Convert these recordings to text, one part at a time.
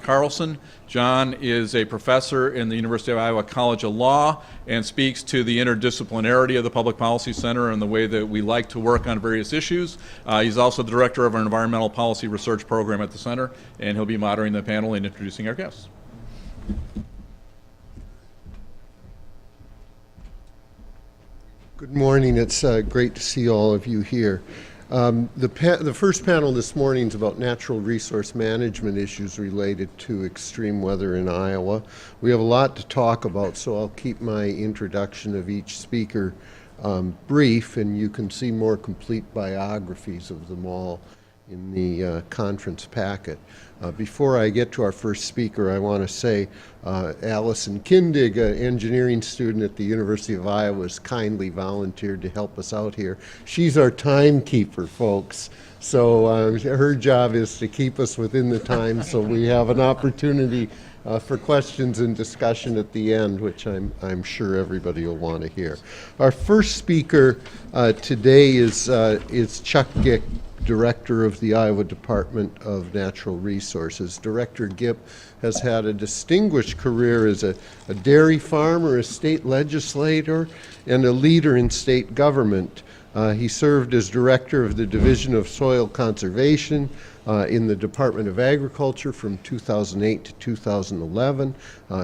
Carlson. John is a professor in the University of Iowa College of Law and speaks to the interdisciplinarity of the Public Policy Center and the way that we like to work on various issues. He's also the director of our environmental policy research program at the center, and he'll be moderating the panel and introducing our guests. Good morning. It's great to see all of you here. The first panel this morning is about natural resource management issues related to extreme weather in Iowa. We have a lot to talk about, so I'll keep my introduction of each speaker brief, and you can see more complete biographies of them all in the conference packet. Before I get to our first speaker, I want to say Allison Kindig, an engineering student at the University of Iowa, has kindly volunteered to help us out here. She's our timekeeper, folks. So her job is to keep us within the time so we have an opportunity for questions and discussion at the end, which I'm sure everybody will want to hear. Our first speaker today is Chuck Gipp, Director of the Iowa Department of Natural Resources. Director Gipp has had a distinguished career as a dairy farmer, a state legislator, and a leader in state government. He served as Director of the Division of Soil Conservation in the Department of Agriculture from 2008 to 2011.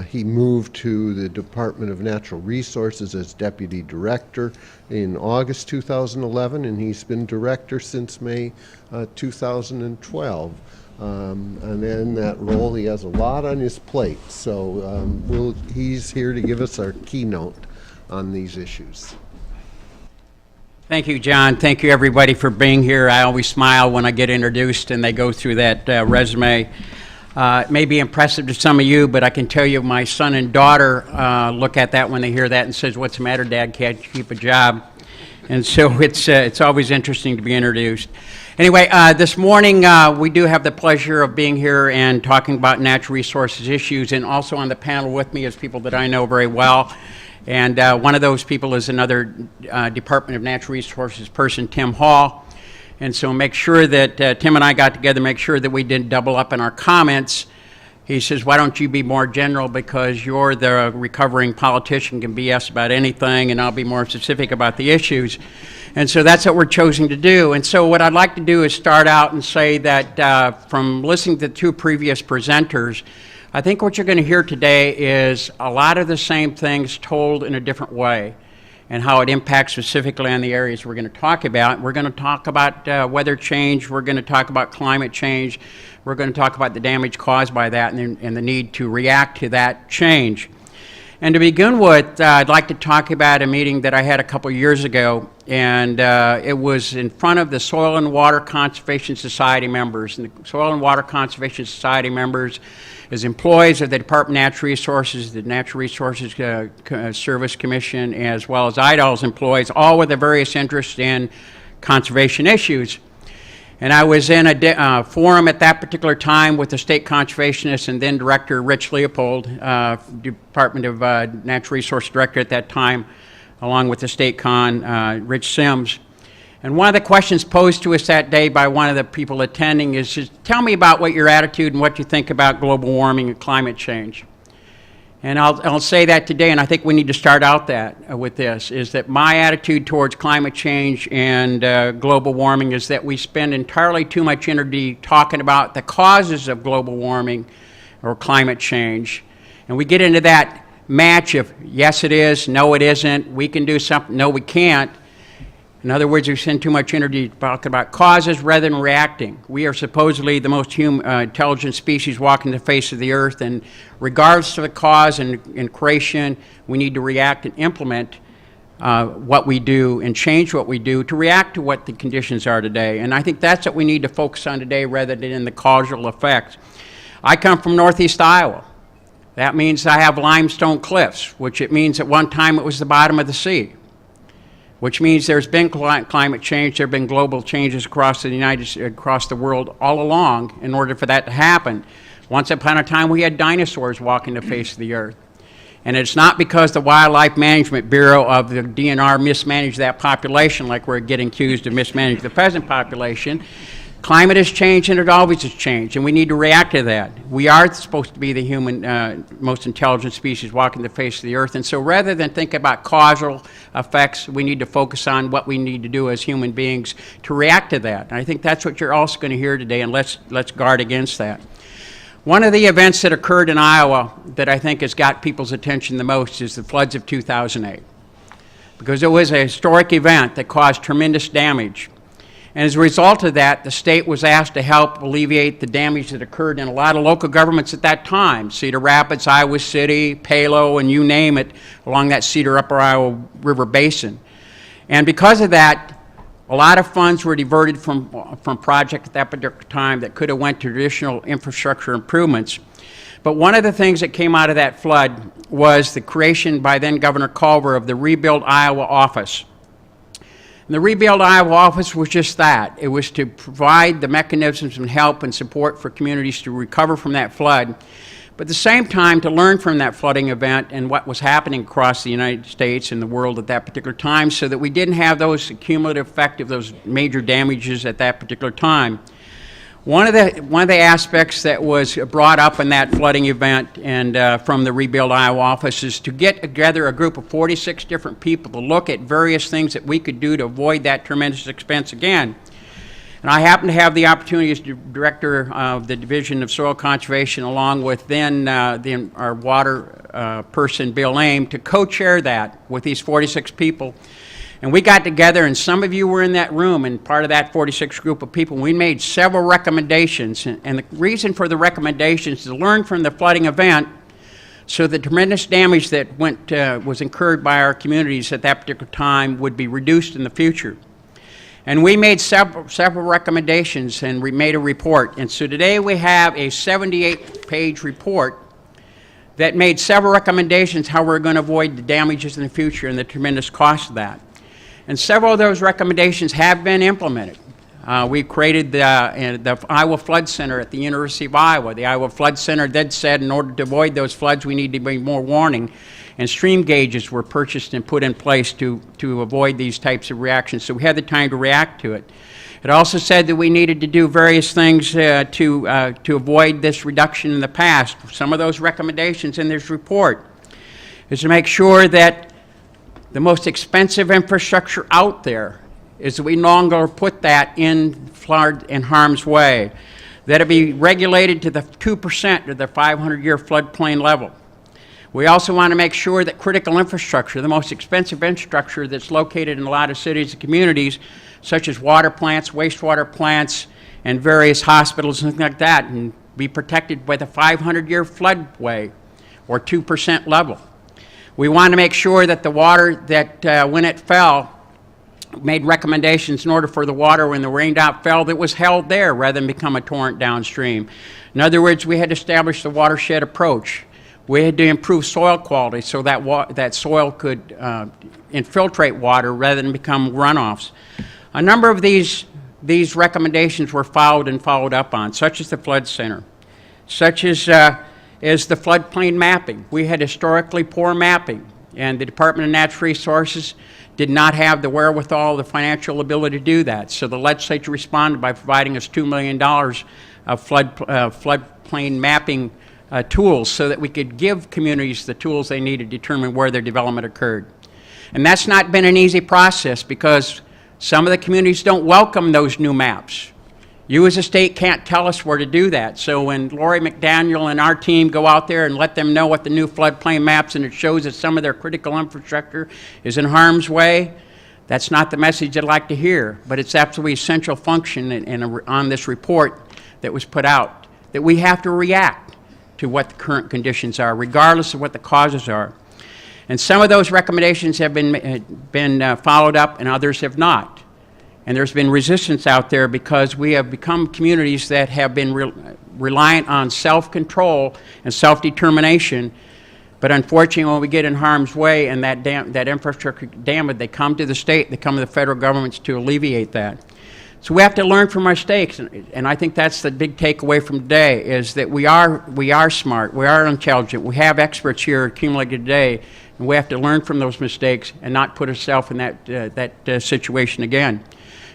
He moved to the Department of Natural Resources as Deputy Director in August 2011, and he's been Director since May 2012. And in that role, he has a lot on his plate, so he's here to give us our keynote on these issues. Thank you, John. Thank you, everybody, for being here. I always smile when I get introduced and they go through that resume. It may be impressive to some of you, but I can tell you my son and daughter look at that when they hear that and says, "What's the matter, Dad? Can't you keep a job?" And so it's always interesting to be introduced. Anyway, this morning we do have the pleasure of being here and talking about natural resources issues, and also on the panel with me is people that I know very well. And one of those people is another Department of Natural Resources person, Tim Hall. And so make sure that Tim and I got together, make sure that we didn't double up in our comments. He says, why don't you be more general, because you're the recovering politician, can BS about anything, and I'll be more specific about the issues. And so that's what we're choosing to do. And so what I'd like to do is start out and say that from listening to the two previous presenters, I think what you're going to hear today is a lot of the same things told in a different way, and how it impacts specifically on the areas we're going to talk about. We're going to talk about weather change, we're going to talk about climate change, we're going to talk about the damage caused by that and the need to react to that change. And to begin with, I'd like to talk about a meeting that I had a couple years ago, and it was in front of the Soil and Water Conservation Society members. And the Soil and Water Conservation Society members as employees of the Department of Natural Resources, the Natural Resources Service Commission, as well as IDAL's employees, all with a various interest in conservation issues. And I was in a forum at that particular time with the state conservationist and then Director Rich Leopold, Department of Natural Resources Director at that time, along with the state con, Rich Sims. And one of the questions posed to us that day by one of the people attending is, just tell me about what your attitude and what you think about global warming and climate change. And I'll say that today, and I think we need to start out with this, is that my attitude towards climate change and global warming is that we spend entirely too much energy talking about the causes of global warming or climate change. And we get into that match of, yes it is, no it isn't, we can do something, no we can't. In other words, we spend too much energy talking about causes rather than reacting. We are supposedly the most intelligent species walking the face of the earth, and regardless of the cause and creation, we need to react and implement what we do and change what we do to react to what the conditions are today. And I think that's what we need to focus on today rather than in the causal effects. I come from Northeast Iowa. That means I have limestone cliffs, which it means at one time it was the bottom of the sea, which means there's been climate change, there have been global changes across the world all along in order for that to happen. Once upon a time we had dinosaurs walking the face of the earth. And it's not because the Wildlife Management Bureau of the DNR mismanaged that population like we're getting accused of mismanaging the pheasant population. Climate has changed, and it always has changed, and we need to react to that. We are supposed to be the human, most intelligent species walking the face of the earth, and so rather than think about causal effects, we need to focus on what we need to do as human beings to react to that. And I think that's what you're also going to hear today, and let's guard against that. One of the events that occurred in Iowa that I think has got people's attention the most is the floods of 2008, because it was a historic event that caused tremendous damage. And as a result of that, the state was asked to help alleviate the damage that occurred in a lot of local governments at that time, Cedar Rapids, Iowa City, Palo, and you name it, along that Cedar Upper Iowa River Basin. And because of that, a lot of funds were diverted from projects at that particular time that could have went to traditional infrastructure improvements. But one of the things that came out of that flood was the creation by then Governor Culver of the Rebuild Iowa Office. And the Rebuild Iowa Office was just that. It was to provide the mechanisms and help and support for communities to recover from that flood, but at the same time to learn from that flooding event and what was happening across the United States and the world at that particular time so that we didn't have those cumulative effect of those major damages at that particular time. One of the aspects that was brought up in that flooding event and from the Rebuild Iowa office is to get together a group of 46 different people to look at various things that we could do to avoid that tremendous expense again. And I happen to have the opportunity as director of the Division of Soil Conservation, along with then our water person, Bill Ames, to co-chair that with these 46 people. And we got together, and some of you were in that room, and part of that 46 group of people. We made several recommendations, and the reason for the recommendations is to learn from the flooding event so the tremendous damage that was incurred by our communities at that particular time would be reduced in the future. And we made several recommendations, and we made a report. And so today we have a 78-page report that made several recommendations how we're going to avoid the damages in the future and the tremendous cost of that. And several of those recommendations have been implemented. We created the Iowa Flood Center at the University of Iowa. The Iowa Flood Center then said in order to avoid those floods, we need to be more warning. And stream gauges were purchased and put in place to avoid these types of reactions. So we had the time to react to it. It also said that we needed to do various things to avoid this reduction in the past. Some of those recommendations in this report is to make sure that the most expensive infrastructure out there is that we no longer put that in flood and harm's way, that it be regulated to the 2% of the 500-year floodplain level. We also want to make sure that critical infrastructure, the most expensive infrastructure that's located in a lot of cities and communities, such as water plants, wastewater plants, and various hospitals and things like that, and be protected by the 500-year floodway or 2% level. We want to make sure that the water that when it fell, made recommendations in order for the water when the rained out fell that was held there rather than become a torrent downstream. In other words, we had to establish the watershed approach. We had to improve soil quality so that soil could infiltrate water rather than become runoffs. A number of these recommendations were followed and followed up on, such as the Flood Center, such as the floodplain mapping. We had historically poor mapping, and the Department of Natural Resources did not have the wherewithal, the financial ability to do that. So the legislature responded by providing us $2 million of floodplain mapping tools so that we could give communities the tools they need to determine where their development occurred. And that's not been an easy process because some of the communities don't welcome those new maps. You as a state can't tell us where to do that. So when Lori McDaniel and our team go out there and let them know what the new floodplain maps and it shows that some of their critical infrastructure is in harm's way, that's not the message I'd like to hear. But it's absolutely essential function on this report that was put out, that we have to react to what the current conditions are, regardless of what the causes are. And some of those recommendations have been followed up and others have not. And there's been resistance out there because we have become communities that have been reliant on self-control and self-determination. But unfortunately, when we get in harm's way and that infrastructure damage, they come to the state, they come to the federal governments to alleviate that. So we have to learn from our mistakes, and I think that's the big takeaway from today, is that we are smart, we are intelligent, we have experts here accumulated today, and we have to learn from those mistakes and not put ourselves in that situation again.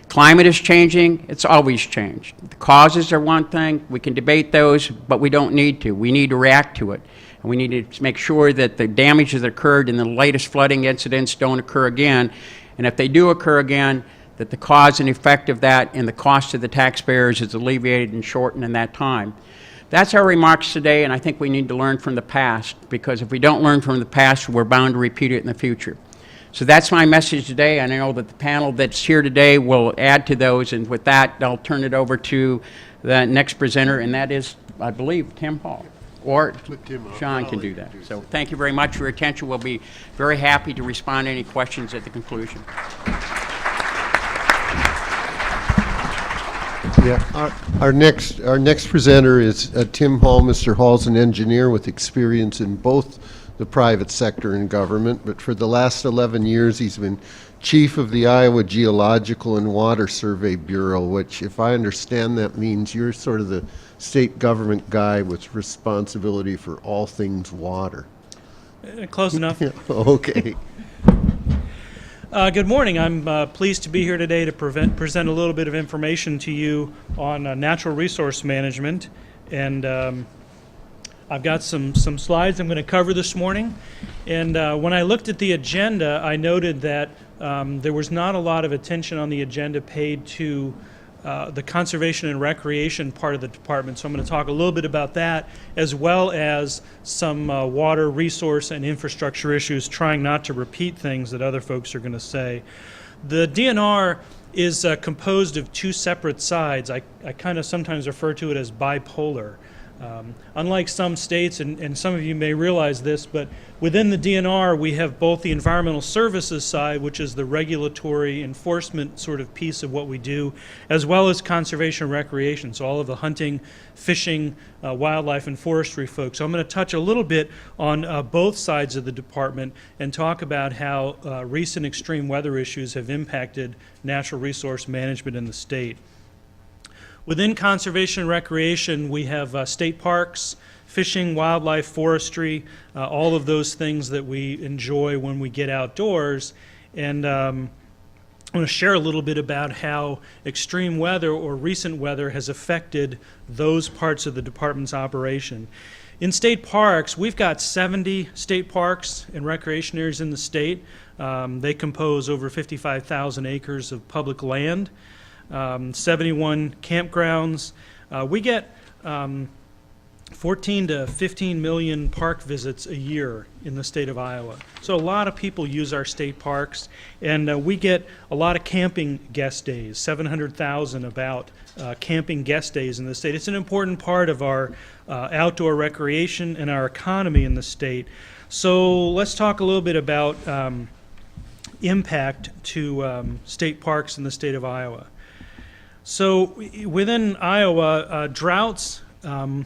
Climate is changing. It's always changed. The causes are one thing. We can debate those, but we don't need to. We need to react to it. And we need to make sure that the damages that occurred in the latest flooding incidents don't occur again. And if they do occur again, that the cause and effect of that and the cost to the taxpayers is alleviated and shortened in that time. That's our remarks today, and I think we need to learn from the past, because if we don't learn from the past, we're bound to repeat it in the future. So that's my message today, and I know that the panel that's here today will add to those, and with that, I'll turn it over to the next presenter, and that is, I believe, Tim Hall. Or Sean can do that. So thank you very much for your attention. We'll be very happy to respond to any questions at the conclusion. Yeah, our next presenter is Tim Hall. Mr. Hall's an engineer with experience in both the private sector and government, but for the last 11 years he's been chief of the Iowa Geological and Water Survey Bureau, which, if I understand, that means you're sort of the state government guy with responsibility for all things water. Close enough. Okay. Good morning. I'm pleased to be here today to present a little bit of information to you on natural resource management. And I've got some slides I'm going to cover this morning. And when I looked at the agenda, I noted that there was not a lot of attention on the agenda paid to the conservation and recreation part of the department. So I'm going to talk a little bit about that, as well as some water resource and infrastructure issues, trying not to repeat things that other folks are going to say. The DNR is composed of two separate sides. I kind of sometimes refer to it as bipolar. Unlike some states, and some of you may realize this, but within the DNR we have both the environmental services side, which is the regulatory enforcement sort of piece of what we do, as well as conservation and recreation, so all of the hunting, fishing, wildlife, and forestry folks. So I'm going to touch a little bit on both sides of the department and talk about how recent extreme weather issues have impacted natural resource management in the state. Within conservation and recreation, we have state parks, fishing, wildlife, forestry, all of those things that we enjoy when we get outdoors. And I'm going to share a little bit about how extreme weather or recent weather has affected those parts of the department's operation. In state parks, we've got 70 state parks and recreation areas in the state. They compose over 55,000 acres of public land. 71 campgrounds. We get 14 to 15 million park visits a year in the state of Iowa. So a lot of people use our state parks, and we get a lot of camping guest days, 700,000 about camping guest days in the state. It's an important part of our outdoor recreation and our economy in the state. So let's talk a little bit about impact to state parks in the state of Iowa. So within Iowa, droughts can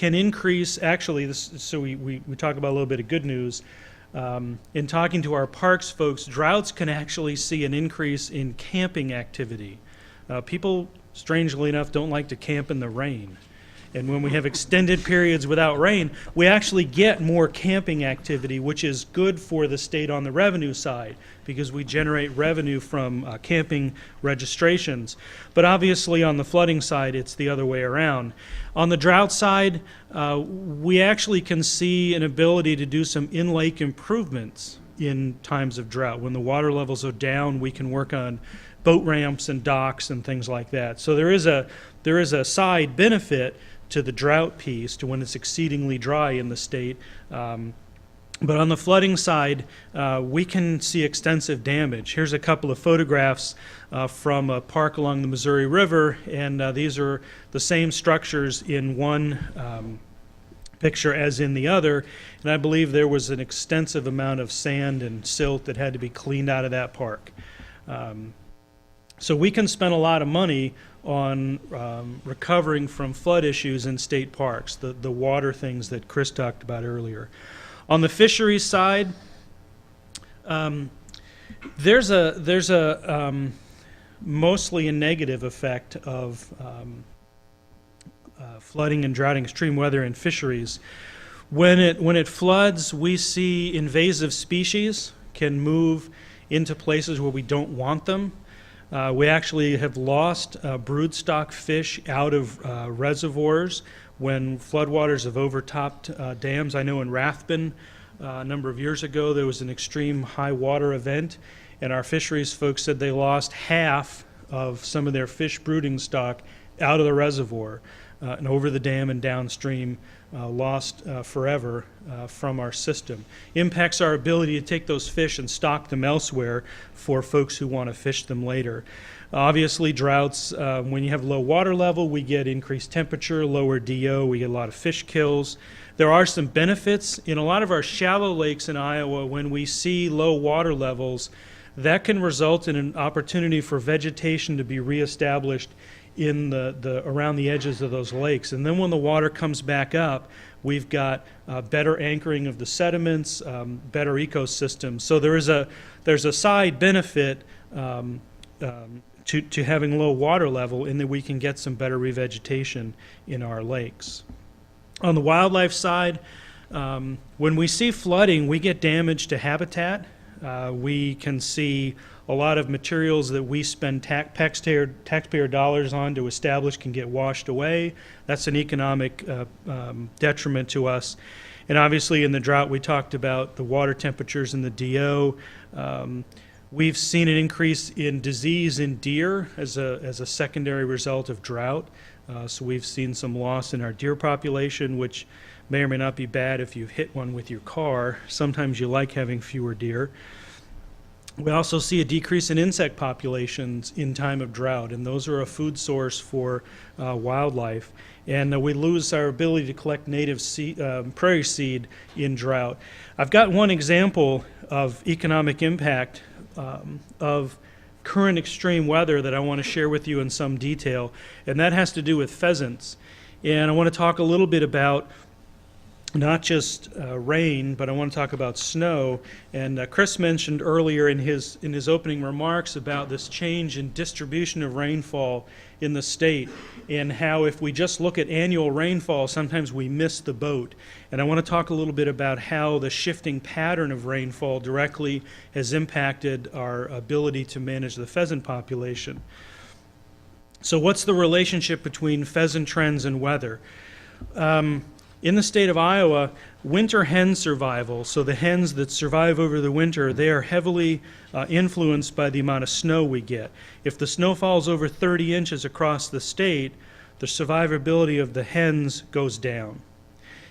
increase, actually, so we talk about a little bit of good news. In talking to our parks folks, droughts can actually see an increase in camping activity. People, strangely enough, don't like to camp in the rain. And when we have extended periods without rain, we actually get more camping activity, which is good for the state on the revenue side, because we generate revenue from camping registrations. But obviously on the flooding side, it's the other way around. On the drought side, we actually can see an ability to do some in-lake improvements in times of drought. When the water levels are down, we can work on boat ramps and docks and things like that. So there is a side benefit to the drought piece, to when it's exceedingly dry in the state. But on the flooding side, we can see extensive damage. Here's a couple of photographs from a park along the Missouri River, and these are the same structures in one picture as in the other, and I believe there was an extensive amount of sand and silt that had to be cleaned out of that park. So we can spend a lot of money on recovering from flood issues in state parks, the water things that Chris talked about earlier. On the fisheries side, there's a mostly a negative effect of flooding and droughting, extreme weather in fisheries. When it floods, we see invasive species can move into places where we don't want them. We actually have lost broodstock fish out of reservoirs when floodwaters have overtopped dams. I know in Rathbun a number of years ago there was an extreme high water event, and our fisheries folks said they lost half of some of their fish brooding stock out of the reservoir and over the dam and downstream, lost forever from our system. Impacts our ability to take those fish and stock them elsewhere for folks who want to fish them later. Obviously, droughts, when you have low water level, we get increased temperature, lower DO, we get a lot of fish kills. There are some benefits. In a lot of our shallow lakes in Iowa, when we see low water levels, that can result in an opportunity for vegetation to be reestablished in the around the edges of those lakes. And then when the water comes back up, we've got better anchoring of the sediments, better ecosystems. So there's a side benefit to having low water level in that we can get some better revegetation in our lakes. On the wildlife side, when we see flooding, we get damage to habitat. We can see a lot of materials that we spend taxpayer dollars on to establish can get washed away. That's an economic detriment to us. And obviously in the drought we talked about the water temperatures and the DO. We've seen an increase in disease in deer as a secondary result of drought. So we've seen some loss in our deer population, which may or may not be bad if you hit one with your car. Sometimes you like having fewer deer. We also see a decrease in insect populations in time of drought, and those are a food source for wildlife. And we lose our ability to collect native prairie seed in drought. I've got one example of economic impact of current extreme weather that I want to share with you in some detail, and that has to do with pheasants. And I want to talk a little bit about not just rain, but I want to talk about snow. And Chris mentioned earlier in his opening remarks about this change in distribution of rainfall in the state, and how if we just look at annual rainfall, sometimes we miss the boat. And I want to talk a little bit about how the shifting pattern of rainfall directly has impacted our ability to manage the pheasant population. So what's the relationship between pheasant trends and weather? In the state of Iowa, winter hen survival, so the hens that survive over the winter, they are heavily influenced by the amount of snow we get. If the snow falls over 30 inches across the state, the survivability of the hens goes down.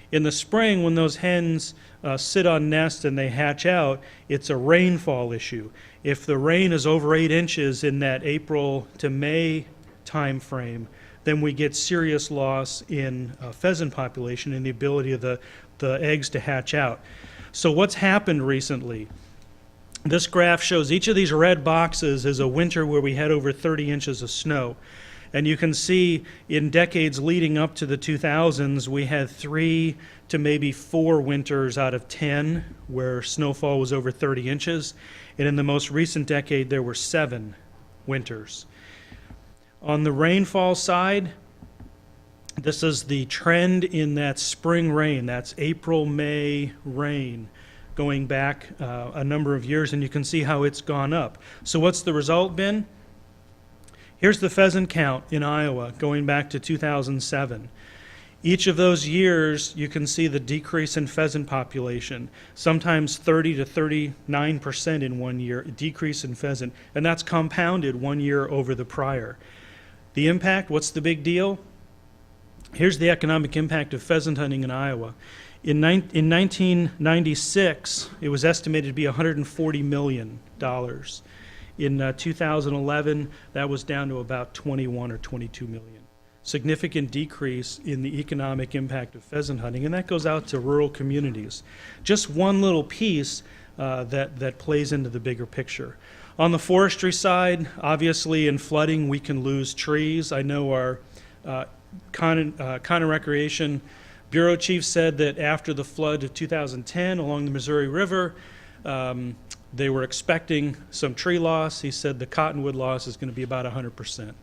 In the spring, when those hens sit on nests and they hatch out, it's a rainfall issue. If the rain is over 8 inches in that April to May time frame, then we get serious loss in pheasant population and the ability of the eggs to hatch out. So what's happened recently? This graph shows each of these red boxes is a winter where we had over 30 inches of snow. And you can see in decades leading up to the 2000s, we had 3 to maybe 4 winters out of 10 where snowfall was over 30 inches. And in the most recent decade, there were 7 winters. On the rainfall side, this is the trend in that spring rain. That's April, May rain going back a number of years, and you can see how it's gone up. So what's the result been? Here's the pheasant count in Iowa going back to 2007. Each of those years, you can see the decrease in pheasant population, sometimes 30 to 39% in one year, a decrease in pheasant, and that's compounded one year over the prior. The impact, what's the big deal? Here's the economic impact of pheasant hunting in Iowa. In 1996, it was estimated to be $140 million. In 2011, that was down to about 21 or 22 million. Significant decrease in the economic impact of pheasant hunting, and that goes out to rural communities. Just one little piece that plays into the bigger picture. On the forestry side, obviously in flooding we can lose trees. I know our Con Recreation Bureau Chief said that after the flood of 2010 along the Missouri River, they were expecting some tree loss. He said the cottonwood loss is going to be about 100%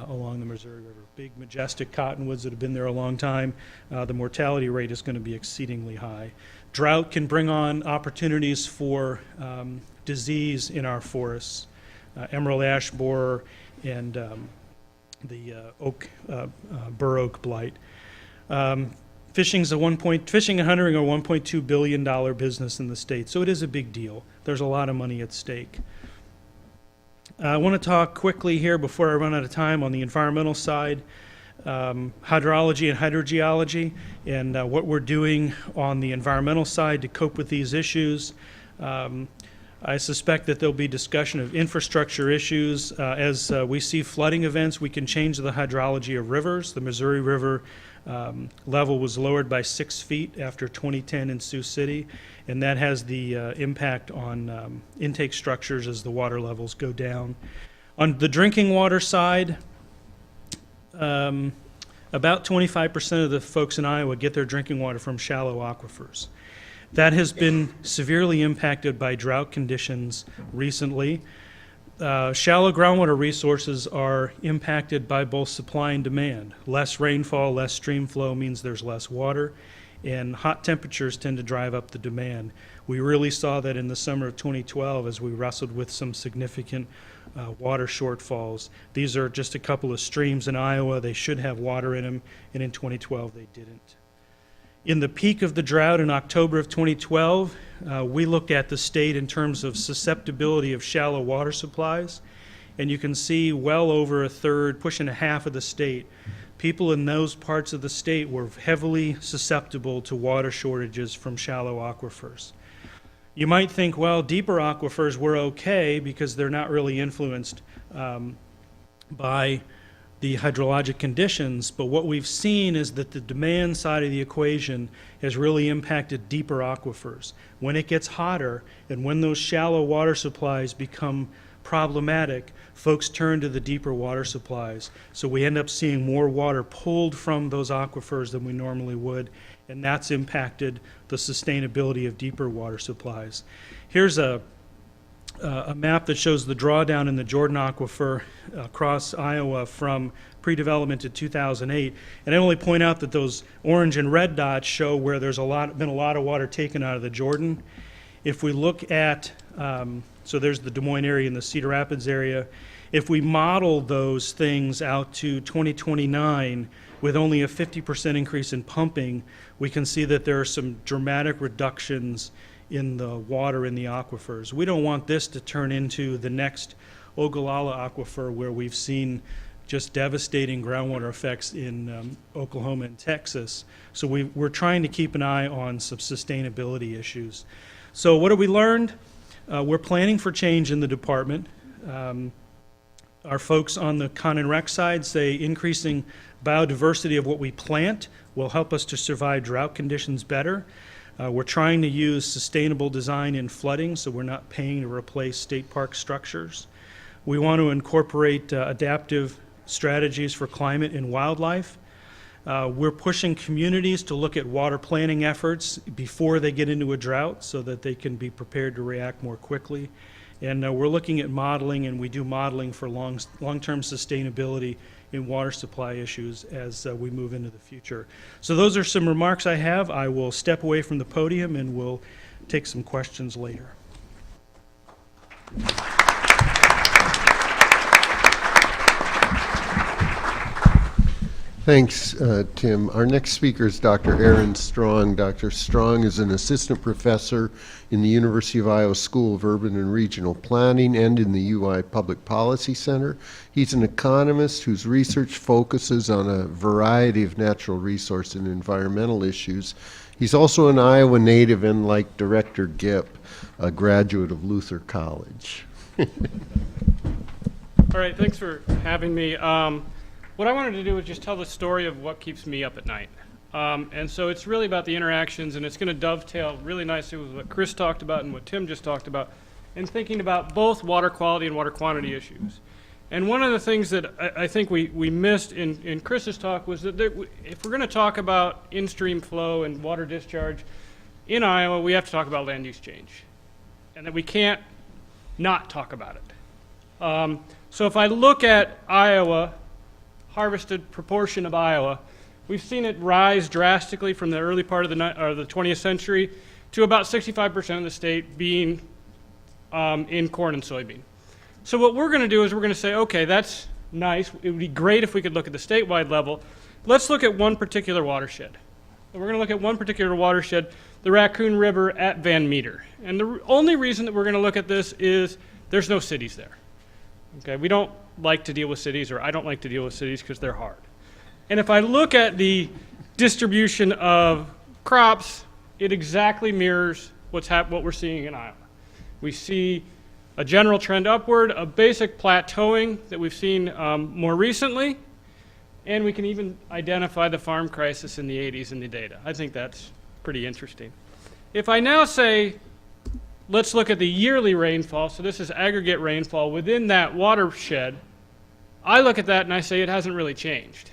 along the Missouri River. Big, majestic cottonwoods that have been there a long time. The mortality rate is going to be exceedingly high. Drought can bring on opportunities for disease in our forests. emerald ash borer, and the bur oak blight. Fishing and hunting are a $1.2 billion business in the state, so it is a big deal. There's a lot of money at stake. I want to talk quickly here before I run out of time on the environmental side, hydrology and hydrogeology, and what we're doing on the environmental side to cope with these issues. I suspect that there'll be discussion of infrastructure issues. As we see flooding events, we can change the hydrology of rivers. The Missouri River level was lowered by 6 feet after 2010 in Sioux City, and that has the impact on intake structures as the water levels go down. On the drinking water side, about 25% of the folks in Iowa get their drinking water from shallow aquifers. That has been severely impacted by drought conditions recently. Shallow groundwater resources are impacted by both supply and demand. Less rainfall, less stream flow means there's less water, and hot temperatures tend to drive up the demand. We really saw that in the summer of 2012 as we wrestled with some significant water shortfalls. These are just a couple of streams in Iowa. They should have water in them, and in 2012 they didn't. In the peak of the drought in October of 2012, we looked at the state in terms of susceptibility of shallow water supplies, and you can see well over a third, pushing a half of the state. People in those parts of the state were heavily susceptible to water shortages from shallow aquifers. You might think, well, deeper aquifers were okay because they're not really influenced by the hydrologic conditions, but what we've seen is that the demand side of the equation has really impacted deeper aquifers. When it gets hotter and when those shallow water supplies become problematic, folks turn to the deeper water supplies. So we end up seeing more water pulled from those aquifers than we normally would, and that's impacted the sustainability of deeper water supplies. Here's a map that shows the drawdown in the Jordan Aquifer across Iowa from pre-development to 2008. And I only point out that those orange and red dots show where there's been a lot of water taken out of the Jordan. If we look at, so there's the Des Moines area and the Cedar Rapids area. If we model those things out to 2029 with only a 50% increase in pumping, we can see that there are some dramatic reductions in the water in the aquifers. We don't want this to turn into the next Ogallala aquifer where we've seen just devastating groundwater effects in Oklahoma and Texas. So we're trying to keep an eye on some sustainability issues. So what have we learned? We're planning for change in the department. Our folks on the Con and Rec side say increasing biodiversity of what we plant will help us to survive drought conditions better. We're trying to use sustainable design in flooding, so we're not paying to replace state park structures. We want to incorporate adaptive strategies for climate and wildlife. We're pushing communities to look at water planning efforts before they get into a drought so that they can be prepared to react more quickly. And we're looking at modeling, and we do modeling for long-term sustainability in water supply issues as we move into the future. So those are some remarks I have. I will step away from the podium and we'll take some questions later. Thanks, Tim. Our next speaker is Dr. Aaron Strong. Dr. Strong is an assistant professor in the University of Iowa School of Urban and Regional Planning and in the UI Public Policy Center. He's an economist whose research focuses on a variety of natural resource and environmental issues. He's also an Iowa native and, like Director Gipp, a graduate of Luther College. All right, thanks for having me. What I wanted to do was just tell the story of what keeps me up at night. And so it's really about the interactions, and it's going to dovetail really nicely with what Chris talked about and what Tim just talked about, and thinking about both water quality and water quantity issues. And one of the things that I think we missed in Chris's talk was that if we're going to talk about in-stream flow and water discharge in Iowa, we have to talk about land use change, and that we can't not talk about it. So if I look at Iowa, harvested proportion of Iowa, we've seen it rise drastically from the early part of the 20th century to about 65% of the state being in corn and soybean. So what we're going to do is we're going to say, okay, that's nice. It would be great if we could look at the statewide level. Let's look at one particular watershed. And we're going to look at one particular watershed, the Raccoon River at Van Meter. And the only reason that we're going to look at this is there's no cities there. Okay, we don't like to deal with cities, or I don't like to deal with cities because they're hard. And if I look at the distribution of crops, it exactly mirrors what we're seeing in Iowa. We see a general trend upward, a basic plateauing that we've seen more recently, and we can even identify the farm crisis in the 80s in the data. I think that's pretty interesting. If I now say, let's look at the yearly rainfall, so this is aggregate rainfall within that watershed, I look at that and I say it hasn't really changed.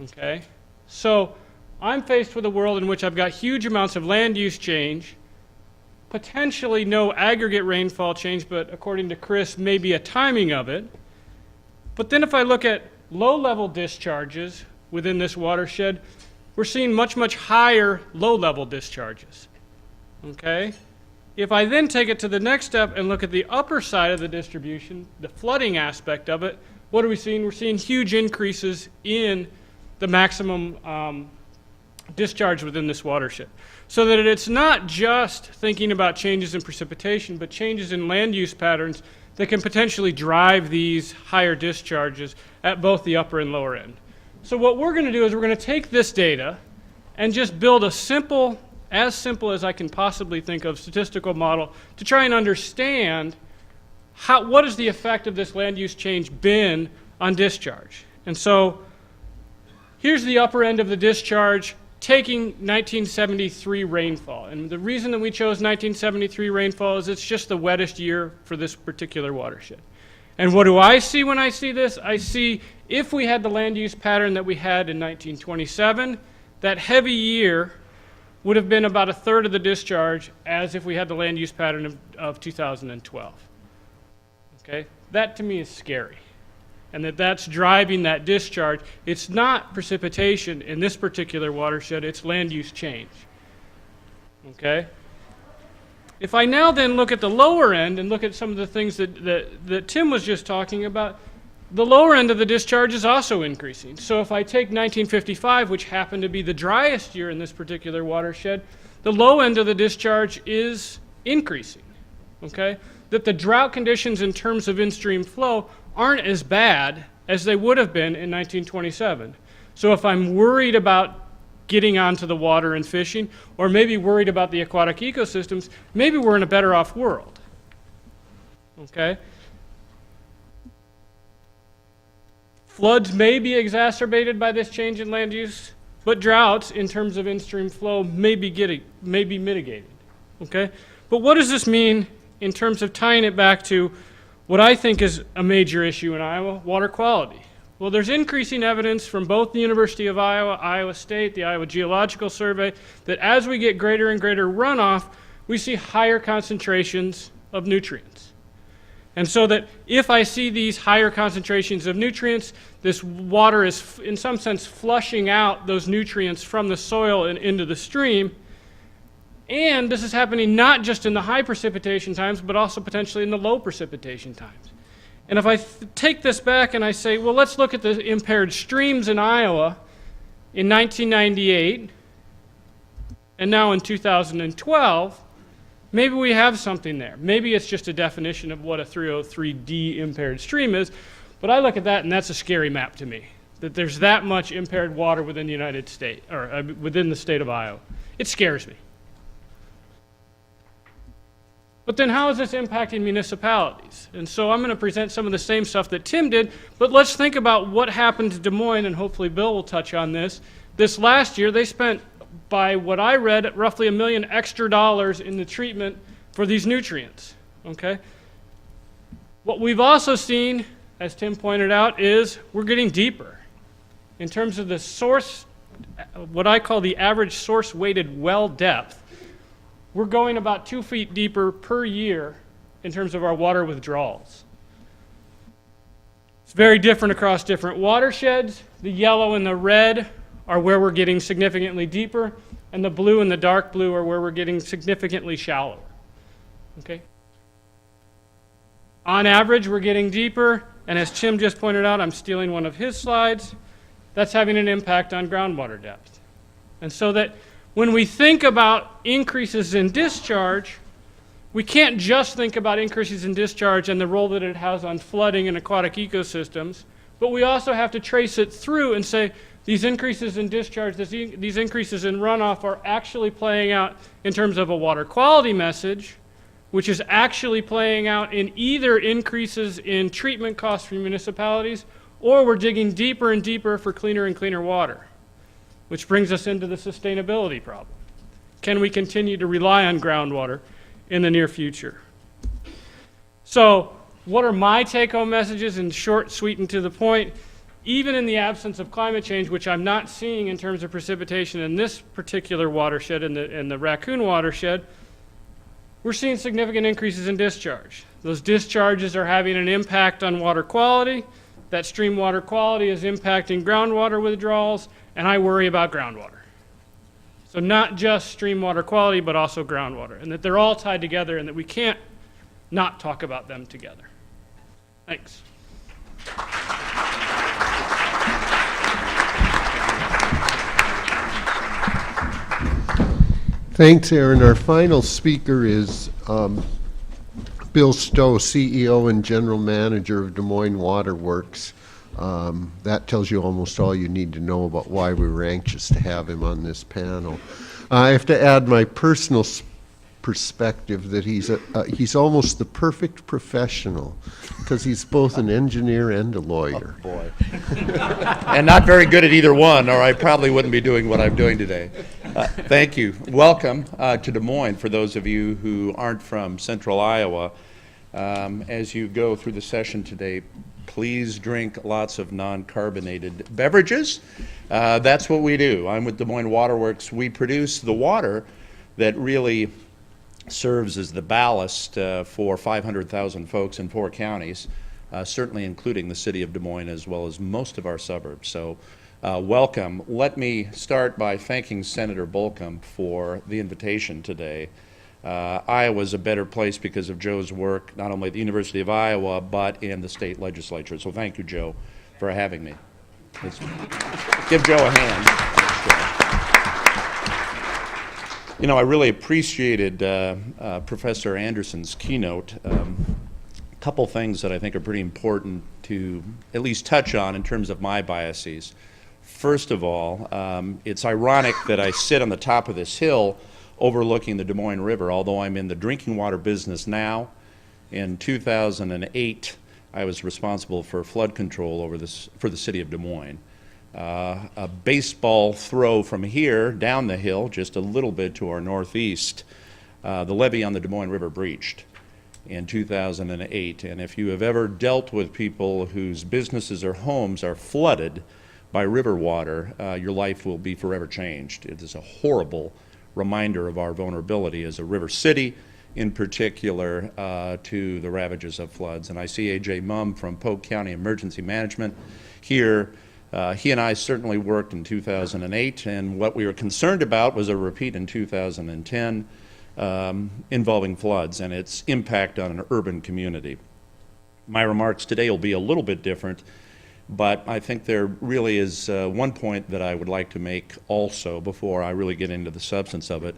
Okay? So I'm faced with a world in which I've got huge amounts of land use change, potentially no aggregate rainfall change, but according to Chris, maybe a timing of it. But then if I look at low-level discharges within this watershed, we're seeing much, much higher low-level discharges. Okay? If I then take it to the next step and look at the upper side of the distribution, the flooding aspect of it, what are we seeing? We're seeing huge increases in the maximum discharge within this watershed. So that it's not just thinking about changes in precipitation, but changes in land use patterns that can potentially drive these higher discharges at both the upper and lower end. So what we're going to do is we're going to take this data and just build a simple, as simple as I can possibly think of, statistical model to try and understand what is the effect of this land use change been on discharge. And so here's the upper end of the discharge, taking 1973 rainfall. And the reason that we chose 1973 rainfall is it's just the wettest year for this particular watershed. And what do I see when I see this? I see if we had the land use pattern that we had in 1927, that heavy year would have been about a third of the discharge as if we had the land use pattern of 2012. Okay? That to me is scary. And that's driving that discharge. It's not precipitation in this particular watershed, it's land use change. Okay? If I now then look at the lower end and look at some of the things that Tim was just talking about, the lower end of the discharge is also increasing. So if I take 1955, which happened to be the driest year in this particular watershed, the low end of the discharge is increasing. Okay? That the drought conditions in terms of in-stream flow aren't as bad as they would have been in 1927. So if I'm worried about getting onto the water and fishing, or maybe worried about the aquatic ecosystems, maybe we're in a better off world. Okay? Floods may be exacerbated by this change in land use, but droughts in terms of in-stream flow may be mitigated. Okay? But what does this mean in terms of tying it back to what I think is a major issue in Iowa, water quality? Well, there's increasing evidence from both the University of Iowa, Iowa State, the Iowa Geological Survey, that as we get greater and greater runoff, we see higher concentrations of nutrients. And so that if I see these higher concentrations of nutrients, this water is in some sense flushing out those nutrients from the soil and into the stream. And this is happening not just in the high precipitation times, but also potentially in the low precipitation times. And if I take this back and I say, well, let's look at the impaired streams in Iowa in 1998 and now in 2012, maybe we have something there. Maybe it's just a definition of what a 303D impaired stream is, but I look at that and that's a scary map to me, that there's that much impaired water within the United States, or within the state of Iowa. It scares me. But then how is this impacting municipalities? And so I'm going to present some of the same stuff that Tim did, but let's think about what happened to Des Moines, and hopefully Bill will touch on this. This last year, they spent, by what I read, roughly $1 million extra in the treatment for these nutrients. Okay? What we've also seen, as Tim pointed out, is we're getting deeper. In terms of the source, what I call the average source-weighted well depth, we're going about 2 feet deeper per year in terms of our water withdrawals. It's very different across different watersheds. The yellow and the red are where we're getting significantly deeper, and the blue and the dark blue are where we're getting significantly shallower. Okay? On average, we're getting deeper, and as Tim just pointed out, I'm stealing one of his slides, that's having an impact on groundwater depth. And so that when we think about increases in discharge, we can't just think about increases in discharge and the role that it has on flooding and aquatic ecosystems, but we also have to trace it through and say these increases in discharge, these increases in runoff are actually playing out in terms of a water quality message, which is actually playing out in either increases in treatment costs for municipalities, or we're digging deeper and deeper for cleaner and cleaner water, which brings us into the sustainability problem. Can we continue to rely on groundwater in the near future? So what are my take-home messages in short, sweet, and to the point? Even in the absence of climate change, which I'm not seeing in terms of precipitation in this particular watershed, in the Raccoon watershed, we're seeing significant increases in discharge. Those discharges are having an impact on water quality. That stream water quality is impacting groundwater withdrawals, and I worry about groundwater. So not just stream water quality, but also groundwater, and that they're all tied together and that we can't not talk about them together. Thanks. Thanks, Aaron. Our final speaker is Bill Stowe, CEO and General Manager of Des Moines Water Works. That tells you almost all you need to know about why we were anxious to have him on this panel. I have to add my personal perspective that he's almost the perfect professional because he's both an engineer and a lawyer. Oh, boy. And not very good at either one, or I probably wouldn't be doing what I'm doing today. Thank you. Welcome to Des Moines for those of you who aren't from central Iowa. As you go through the session today, please drink lots of non-carbonated beverages. That's what we do. I'm with Des Moines Water Works. We produce the water that really serves as the ballast for 500,000 folks in 4 counties, certainly including the city of Des Moines as well as most of our suburbs. So welcome. Let me start by thanking Senator Bolcomb for the invitation today. Iowa's a better place because of Joe's work, not only at the University of Iowa, but in the state legislature. So thank you, Joe, for having me. Let's give Joe a hand. You know, I really appreciated Professor Anderson's keynote. A couple things that I think are pretty important to at least touch on in terms of my biases. First of all, it's ironic that I sit on the top of this hill overlooking the Des Moines River, although I'm in the drinking water business now. In 2008, I was responsible for flood control for the city of Des Moines. A baseball throw from here down the hill, just a little bit to our northeast, the levee on the Des Moines River breached in 2008. And if you have ever dealt with people whose businesses or homes are flooded by river water, your life will be forever changed. It is a horrible reminder of our vulnerability as a river city, in particular to the ravages of floods. And I see A.J. Mumm from Polk County Emergency Management here. He and I certainly worked in 2008, and what we were concerned about was a repeat in 2010 involving floods and its impact on an urban community. My remarks today will be a little bit different, but I think there really is one point that I would like to make also before I really get into the substance of it.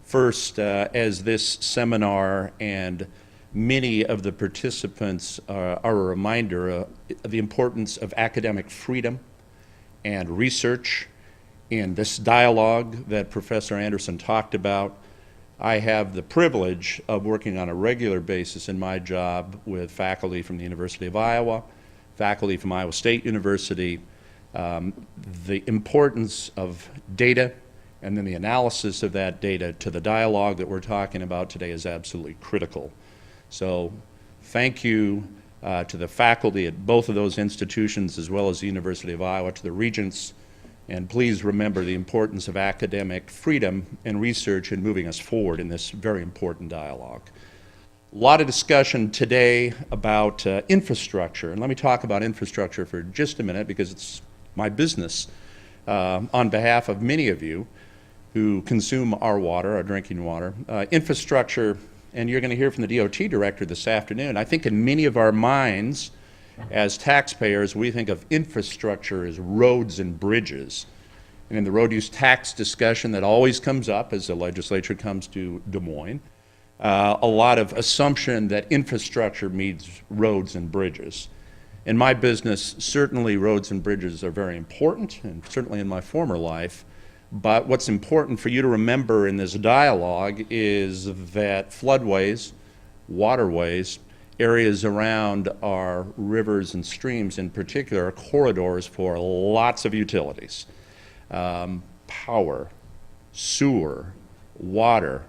First, as this seminar and many of the participants are a reminder of the importance of academic freedom and research in this dialogue that Professor Anderson talked about. I have the privilege of working on a regular basis in my job with faculty from the University of Iowa, faculty from Iowa State University. The importance of data and then the analysis of that data to the dialogue that we're talking about today is absolutely critical. So thank you to the faculty at both of those institutions as well as the University of Iowa, to the regents, and please remember the importance of academic freedom and research in moving us forward in this very important dialogue. A lot of discussion today about infrastructure, and let me talk about infrastructure for just a minute because it's my business on behalf of many of you who consume our water, our drinking water. Infrastructure and you're going to hear from the DOT director this afternoon, I think in many of our minds as taxpayers, we think of infrastructure as roads and bridges. And in the road use tax discussion that always comes up as the legislature comes to Des Moines, a lot of assumption that infrastructure means roads and bridges. In my business, certainly roads and bridges are very important, and certainly in my former life. But what's important for you to remember in this dialogue is that floodways, waterways, areas around our rivers and streams in particular are corridors for lots of utilities. Power, sewer, water,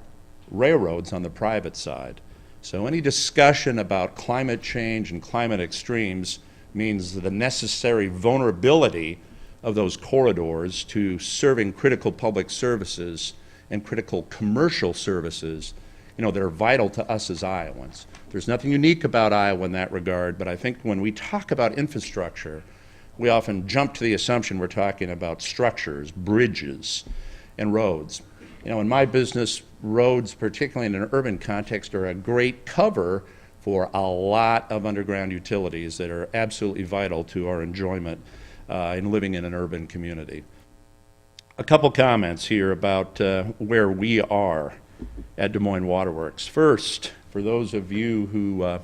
railroads on the private side. So any discussion about climate change and climate extremes means the necessary vulnerability of those corridors to serving critical public services and critical commercial services, that are vital to us as Iowans. There's nothing unique about Iowa in that regard, but I think when we talk about infrastructure, we often jump to the assumption we're talking about structures, bridges, and roads. In my business, roads, particularly in an urban context, are a great cover for a lot of underground utilities that are absolutely vital to our enjoyment in living in an urban community. A couple comments here about where we are at Des Moines Waterworks. First, for those of you who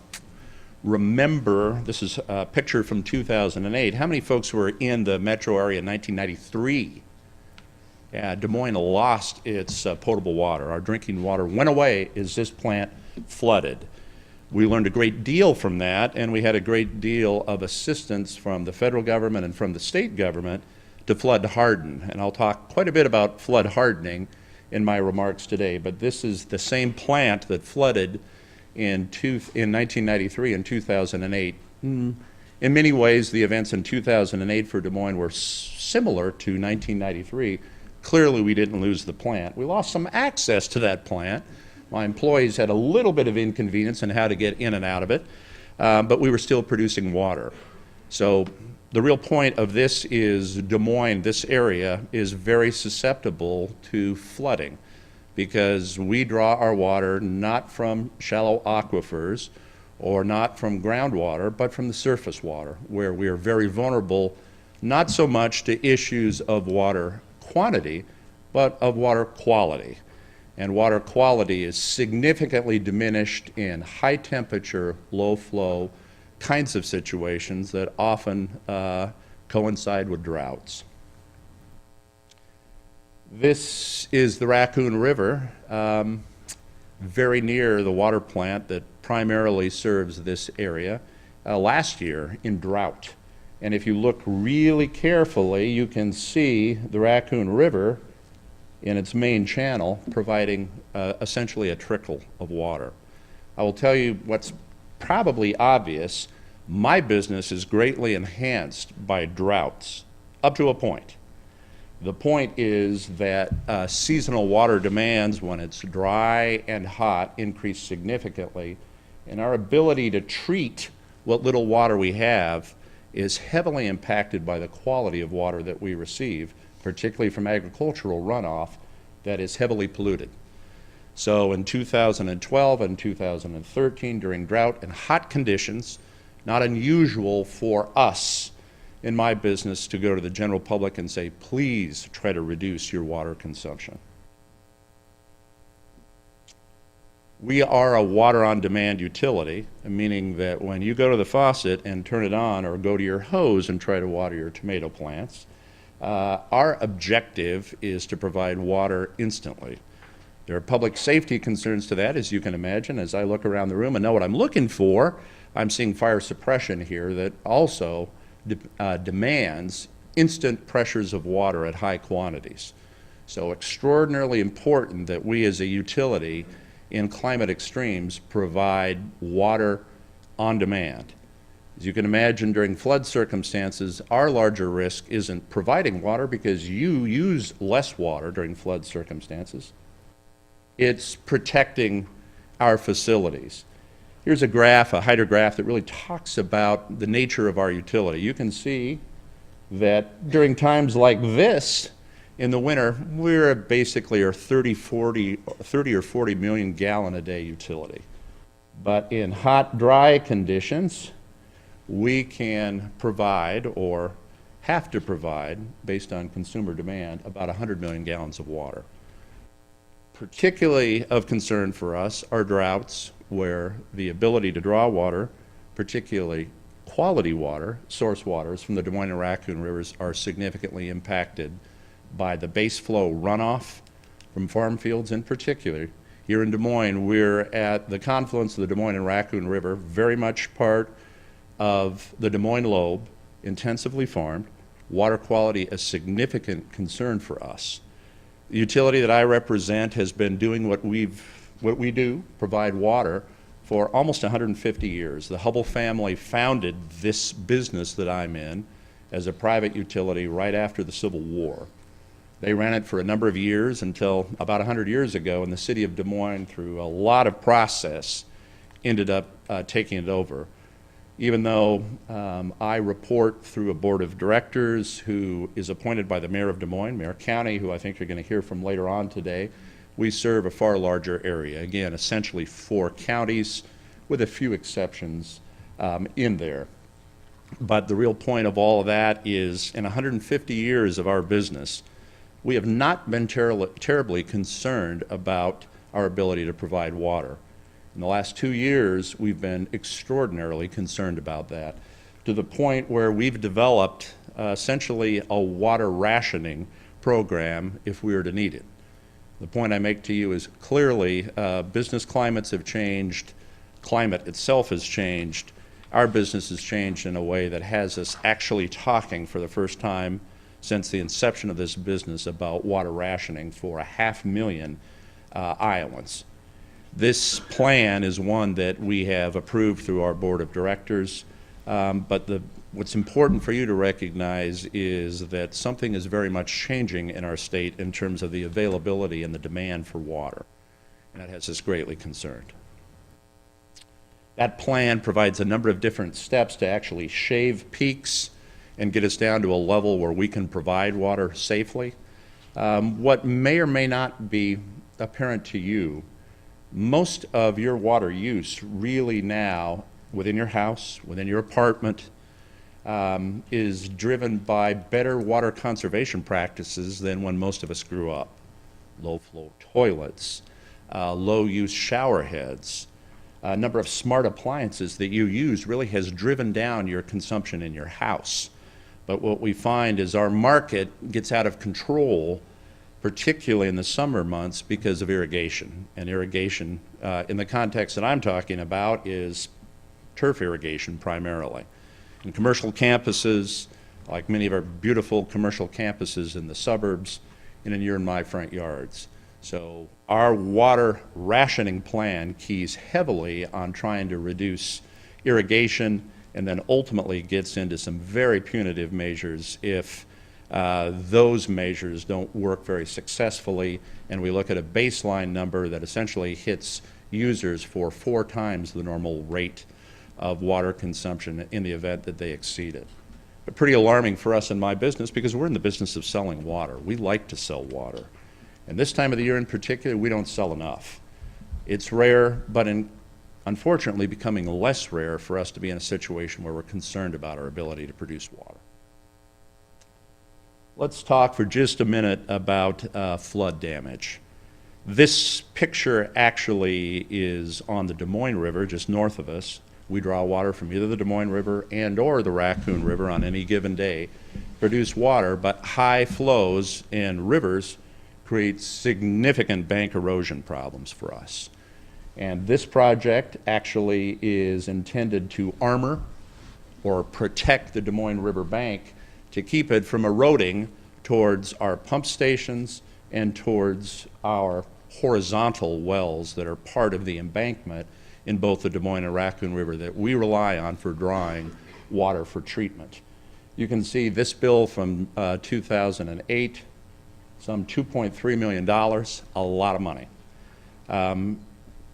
remember, this is a picture from 2008. How many folks were in the metro area in 1993? Des Moines lost its potable water. Our drinking water went away as this plant flooded. We learned a great deal from that, and we had a great deal of assistance from the federal government and from the state government to flood harden. And I'll talk quite a bit about flood hardening in my remarks today, but this is the same plant that flooded in 1993 and 2008. In many ways, the events in 2008 for Des Moines were similar to 1993. Clearly, we didn't lose the plant. We lost some access to that plant. My employees had a little bit of inconvenience in how to get in and out of it, but we were still producing water. So the real point of this is Des Moines, this area, is very susceptible to flooding because we draw our water not from shallow aquifers or not from groundwater, but from the surface water, where we are very vulnerable, not so much to issues of water quantity, but of water quality. And water quality is significantly diminished in high temperature, low flow kinds of situations that often coincide with droughts. This is the Raccoon River, very near the water plant that primarily serves this area, last year in drought. And if you look really carefully, you can see the Raccoon River in its main channel providing essentially a trickle of water. I will tell you what's probably obvious. My business is greatly enhanced by droughts, up to a point. The point is that seasonal water demands, when it's dry and hot, increase significantly, and our ability to treat what little water we have is heavily impacted by the quality of water that we receive, particularly from agricultural runoff that is heavily polluted. So in 2012 and 2013, during drought and hot conditions, not unusual for us in my business to go to the general public and say, please try to reduce your water consumption. We are a water-on-demand utility, meaning that when you go to the faucet and turn it on or go to your hose and try to water your tomato plants, our objective is to provide water instantly. There are public safety concerns to that, as you can imagine. As I look around the room and know what I'm looking for, I'm seeing fire suppression here that also demands instant pressures of water at high quantities. So extraordinarily important that we as a utility in climate extremes provide water on demand. As you can imagine, during flood circumstances, our larger risk isn't providing water because you use less water during flood circumstances. It's protecting our facilities. Here's a graph, a hydrograph, that really talks about the nature of our utility. You can see that during times like this, In the winter, we're basically a 30 or 40 million gallon a day utility. But in hot, dry conditions, we can provide, or have to provide, based on consumer demand, about 100 million gallons of water. Particularly of concern for us are droughts where the ability to draw water, particularly quality water, source waters from the Des Moines and Raccoon rivers, are significantly impacted by the base flow runoff from farm fields in particular. Here in Des Moines, we're at the confluence of the Des Moines and Raccoon River, very much part of the Des Moines lobe, intensively farmed. Water quality a significant concern for us. The utility that I represent has been doing what we do, provide water, for almost 150 years. The Hubble family founded this business that I'm in as a private utility right after the Civil War. They ran it for a number of years until about 100 years ago, and the city of Des Moines, through a lot of process, ended up taking it over. Even though I report through a board of directors who is appointed by the mayor of Des Moines, Mayor County, who I think you're going to hear from later on today, we serve a far larger area. Again, essentially 4 counties with a few exceptions in there. But the real point of all of that is, in 150 years of our business, we have not been terribly concerned about our ability to provide water. In the last 2 years, we've been extraordinarily concerned about that, to the point where we've developed essentially a water rationing program if we were to need it. The point I make to you is clearly business climates have changed, climate itself has changed, our business has changed in a way that has us actually talking for the first time since the inception of this business about water rationing for 500,000 Iowans. This plan is one that we have approved through our board of directors, but what's important for you to recognize is that something is very much changing in our state in terms of the availability and the demand for water, and that has us greatly concerned. That plan provides a number of different steps to actually shave peaks and get us down to a level where we can provide water safely. What may or may not be apparent to you, most of your water use really now within your house, within your apartment, is driven by better water conservation practices than when most of us grew up. Low flow toilets, low use shower heads, a number of smart appliances that you use really has driven down your consumption in your house. But what we find is our market gets out of control, particularly in the summer months, because of irrigation. And irrigation, in the context that I'm talking about, is turf irrigation primarily. In commercial campuses, like many of our beautiful commercial campuses in the suburbs, and in your and my front yards. So our water rationing plan keys heavily on trying to reduce irrigation, and then ultimately gets into some very punitive measures if those measures don't work very successfully, and we look at a baseline number that essentially hits users for 4 times the normal rate of water consumption in the event that they exceed it. But pretty alarming for us in my business, because we're in the business of selling water. We like to sell water. And this time of the year in particular, we don't sell enough. It's rare, but unfortunately becoming less rare for us to be in a situation where we're concerned about our ability to produce water. Let's talk for just a minute about flood damage. This picture actually is on the Des Moines River, just north of us. We draw water from either the Des Moines River and or the Raccoon River on any given day, produce water, but high flows in rivers create significant bank erosion problems for us. And this project actually is intended to armor or protect the Des Moines River bank to keep it from eroding towards our pump stations and towards our horizontal wells that are part of the embankment in both the Des Moines and Raccoon River that we rely on for drawing water for treatment. You can see this bill from 2008, some $2.3 million, a lot of money.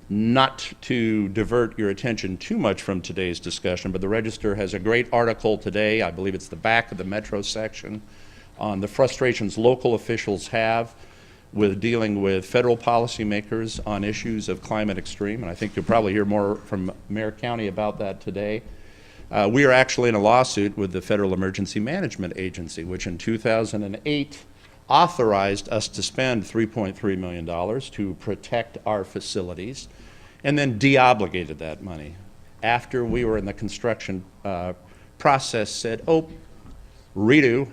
Not to divert your attention too much from today's discussion, but the Register has a great article today, I believe it's the back of the Metro section, on the frustrations local officials have with dealing with federal policymakers on issues of climate extreme, and I think you'll probably hear more from Mayor County about that today. We are actually in a lawsuit with the Federal Emergency Management Agency, which in 2008 authorized us to spend $3.3 million to protect our facilities, and then de-obligated that money. After we were in the construction process, said, oh, redo,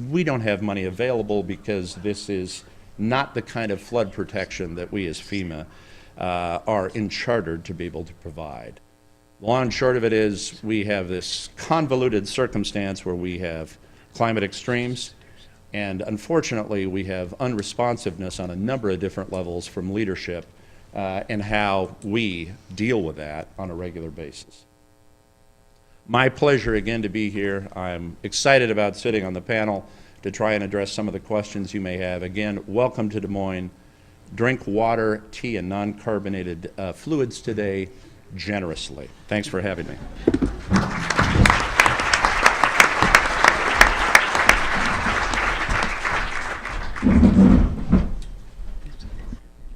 we don't have money available because this is not the kind of flood protection that we as FEMA are chartered to be able to provide. Long and short of it is we have this convoluted circumstance where we have climate extremes, and unfortunately we have unresponsiveness on a number of different levels from leadership and how we deal with that on a regular basis. My pleasure again to be here. I'm excited about sitting on the panel to try and address some of the questions you may have. Again, welcome to Des Moines. Drink water, tea, and non-carbonated fluids today generously. Thanks for having me.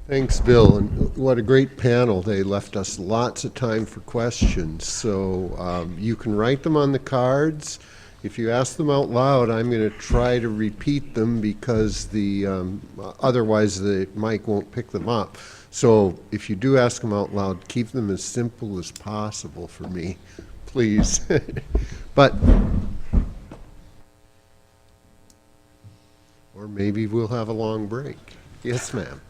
Thanks, Bill, and what a great panel. They left us lots of time for questions, so you can write them on the cards. If you ask them out loud, I'm going to try to repeat them because otherwise the mic won't pick them up. So if you do ask them out loud, keep them as simple as possible for me, please. But, or maybe we'll have a long break. Yes, ma'am.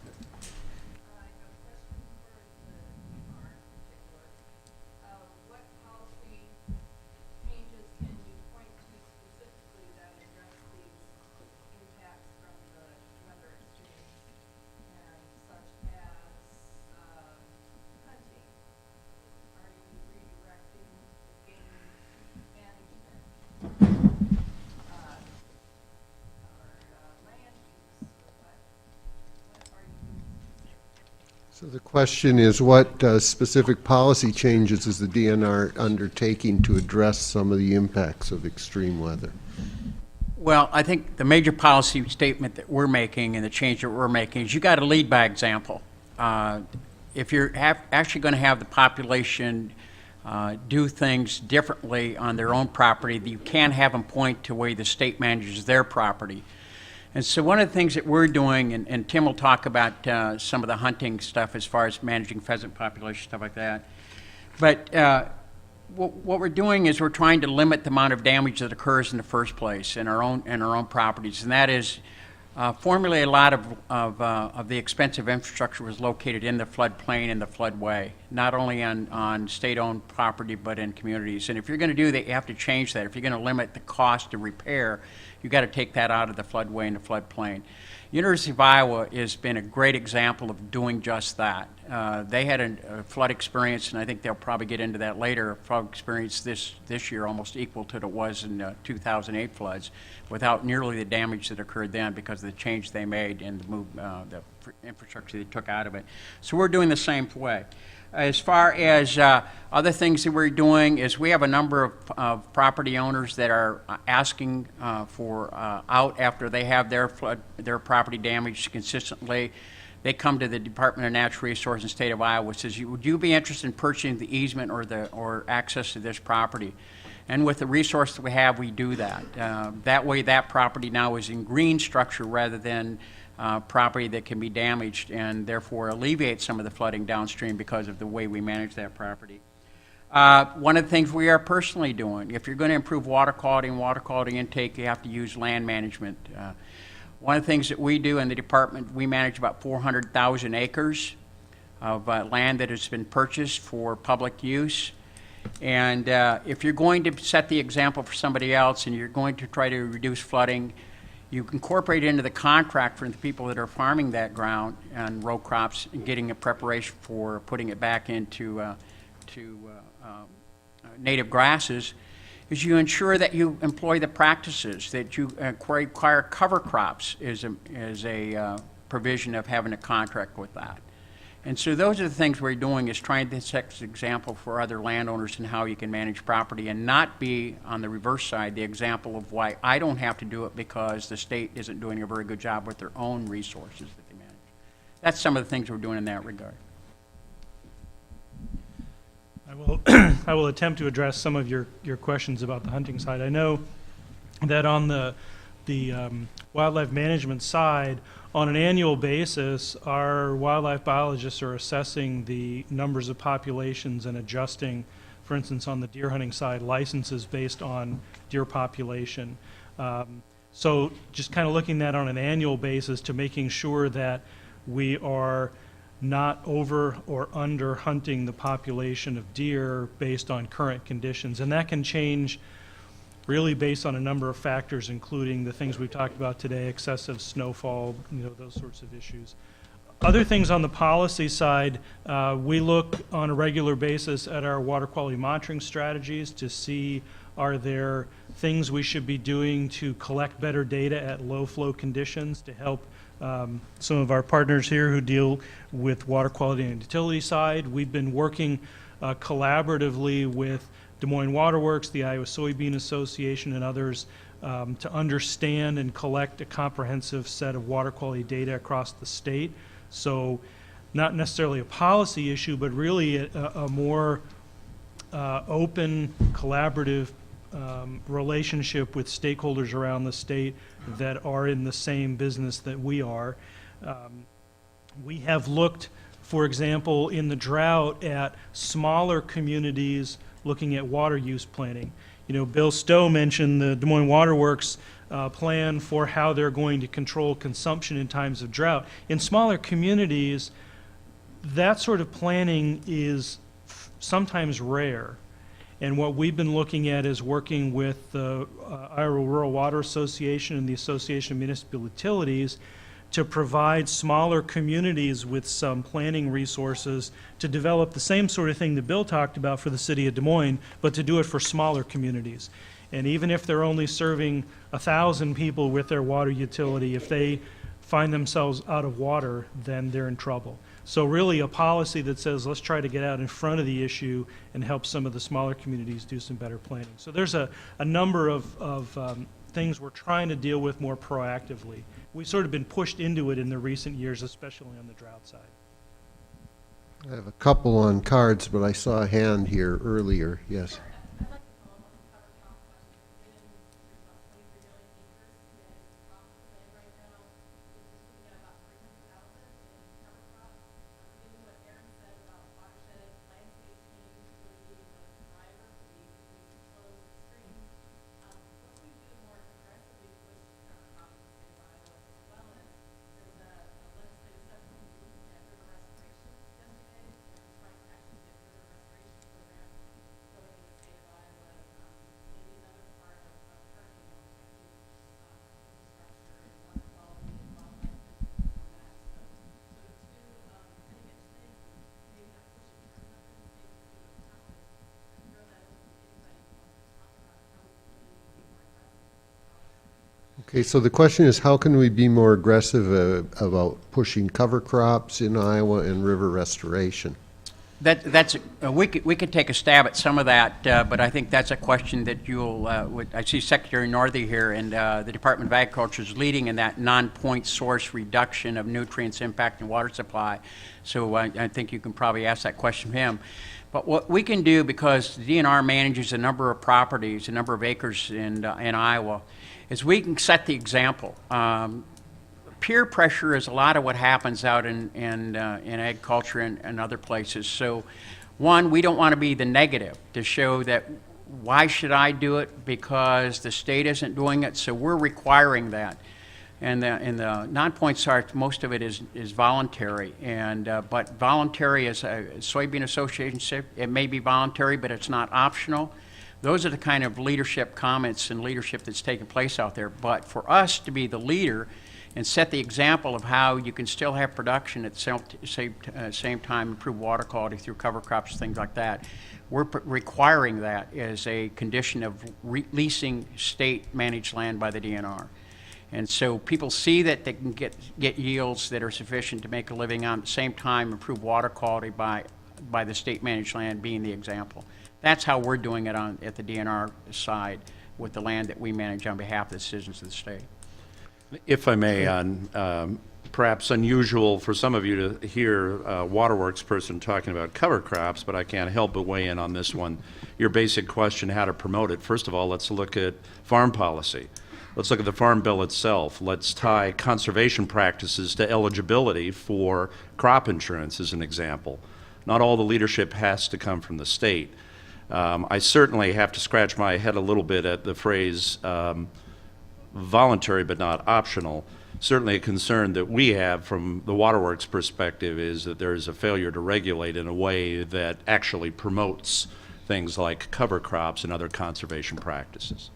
So the question is, what specific policy changes is the DNR undertaking to address some of the impacts of extreme weather? Well, I think the major policy statement that we're making and the change that we're making is you got to lead by example. If you're actually going to have the population do things differently on their own property, you can't have them point to the way the state manages their property. And so one of the things that we're doing, and Tim will talk about some of the hunting stuff as far as managing pheasant population, stuff like that. But what we're doing is we're trying to limit the amount of damage that occurs in the first place in our own properties, and that is formerly a lot of the expensive infrastructure was located in the floodplain and the floodway, not only on state-owned property but in communities. And if you're going to do that, you have to change that. If you're going to limit the cost of repair, you've got to take that out of the floodway and the floodplain. University of Iowa has been a great example of doing just that. They had a flood experience, and I think they'll probably get into that later, a flood experience this year almost equal to what it was in 2008 floods, without nearly the damage that occurred then because of the change they made and the infrastructure they took out of it. So we're doing the same way. As far as other things that we're doing is we have a number of property owners that are asking for out after they have their property damaged consistently. They come to the Department of Natural Resources in the state of Iowa, says, would you be interested in purchasing the easement or access to this property? And with the resource that we have, we do that. That way that property now is in green structure rather than property that can be damaged, and therefore alleviate some of the flooding downstream because of the way we manage that property. One of the things we are personally doing, if you're going to improve water quality and water quality intake, you have to use land management. One of the things that we do in the department, we manage about 400,000 acres of land that has been purchased for public use. And if you're going to set the example for somebody else and you're going to try to reduce flooding, you incorporate into the contract for the people that are farming that ground and row crops and getting a preparation for putting it back into native grasses, is you ensure that you employ the practices, that you require cover crops is a provision of having a contract with that. And so those are the things we're doing, is trying to set an example for other landowners and how you can manage property, and not be, on the reverse side, the example of why I don't have to do it because the state isn't doing a very good job with their own resources that they manage. That's some of the things we're doing in that regard. I will attempt to address some of your questions about the hunting side. I know that on the wildlife management side, on an annual basis, our wildlife biologists are assessing the numbers of populations and adjusting, for instance, on the deer hunting side, licenses based on deer population. So just kind of looking at that on an annual basis to making sure that we are not over or under hunting the population of deer based on current conditions. And that can change really based on a number of factors, including the things we've talked about today, excessive snowfall, those sorts of issues. Other things on the policy side, we look on a regular basis at our water quality monitoring strategies to see, are there things we should be doing to collect better data at low flow conditions to help some of our partners here who deal with water quality and utility side. We've been working collaboratively with Des Moines Waterworks, the Iowa Soybean Association, and others to understand and collect a comprehensive set of water quality data across the state. So not necessarily a policy issue, but really a more open, collaborative relationship with stakeholders around the state that are in the same business that we are. We have looked, for example, in the drought at smaller communities looking at water use planning. Bill Stowe mentioned the Des Moines Waterworks plan for how they're going to control consumption in times of drought. In smaller communities, that sort of planning is sometimes rare. And what we've been looking at is working with the Iowa Rural Water Association and the Association of Municipal Utilities to provide smaller communities with some planning resources to develop the same sort of thing that Bill talked about for the city of Des Moines, but to do it for smaller communities. And even if they're only serving 1,000 people with their water utility, if they find themselves out of water, then they're in trouble. So really a policy that says, let's try to get out in front of the issue and help some of the smaller communities do some better planning. So there's a number of things we're trying to deal with more proactively. We've sort of been pushed into it in the recent years, especially on the drought side. I have a couple on cards, but I saw a hand here earlier. Yes. Okay, so the question is, how can we be more aggressive about pushing cover crops in Iowa and river restoration? We could take a stab at some of that, but I think that's a question that I see Secretary Northey here, and the Department of Agriculture is leading in that non-point source reduction of nutrients impacting water supply. So I think you can probably ask that question of him. But what we can do, because the DNR manages a number of properties, a number of acres in Iowa, is we can set the example. Peer pressure is a lot of what happens out in agriculture and other places. So one, we don't want to be the negative to show that why should I do it because the state isn't doing it, so we're requiring that. And the non-point source, most of it is voluntary, but voluntary as a soybean association, it may be voluntary, but it's not optional. Those are the kind of leadership comments and leadership that's taking place out there. But for us to be the leader and set the example of how you can still have production at the same time improve water quality through cover crops, things like that, we're requiring that as a condition of leasing state-managed land by the DNR. And so people see that they can get yields that are sufficient to make a living on, at the same time improve water quality by the state managed land being the example. That's how we're doing it at the DNR side with the land that we manage on behalf of the citizens of the state. If I may, on perhaps unusual for some of you to hear a waterworks person talking about cover crops, but I can't help but weigh in on this one. Your basic question, how to promote it. First of all, let's look at farm policy. Let's look at the Farm Bill itself. Let's tie conservation practices to eligibility for crop insurance as an example. Not all the leadership has to come from the state. I certainly have to scratch my head a little bit at the phrase voluntary but not optional. Certainly a concern that we have from the waterworks perspective is that there is a failure to regulate in a way that actually promotes things like cover crops and other conservation practices.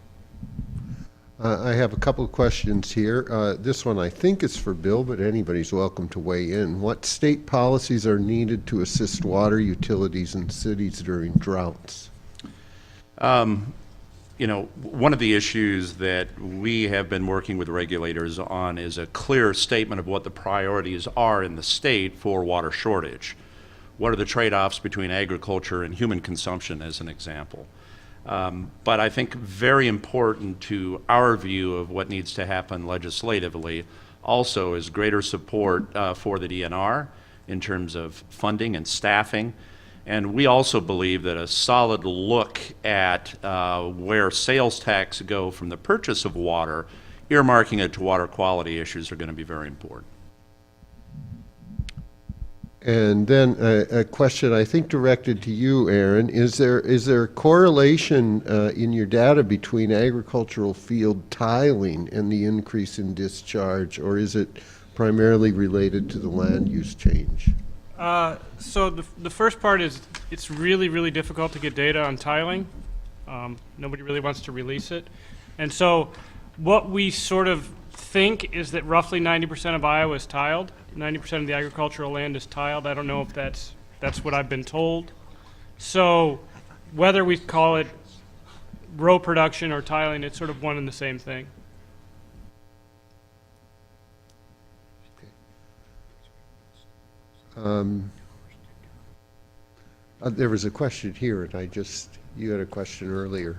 I have a couple of questions here. This one I think is for Bill, but anybody's welcome to weigh in. What state policies are needed to assist water utilities in cities during droughts? You know, one of the issues that we have been working with regulators on is a clear statement of what the priorities are in the state for water shortage. What are the trade-offs between agriculture and human consumption, as an example? But I think very important to our view of what needs to happen legislatively also is greater support for the DNR in terms of funding and staffing. And we also believe that a solid look at where sales tax go from the purchase of water, earmarking it to water quality issues are going to be very important. And then a question I think directed to you, Aaron. Is there a correlation in your data between agricultural field tiling and the increase in discharge, or is it primarily related to the land use change? So the first part is it's really, really difficult to get data on tiling. Nobody really wants to release it. And so what we sort of think is that roughly 90% of Iowa is tiled. 90% of the agricultural land is tiled. I don't know if that's what I've been told. So whether we call it row production or tiling, it's sort of one and the same thing. There was a question here, and you had a question earlier.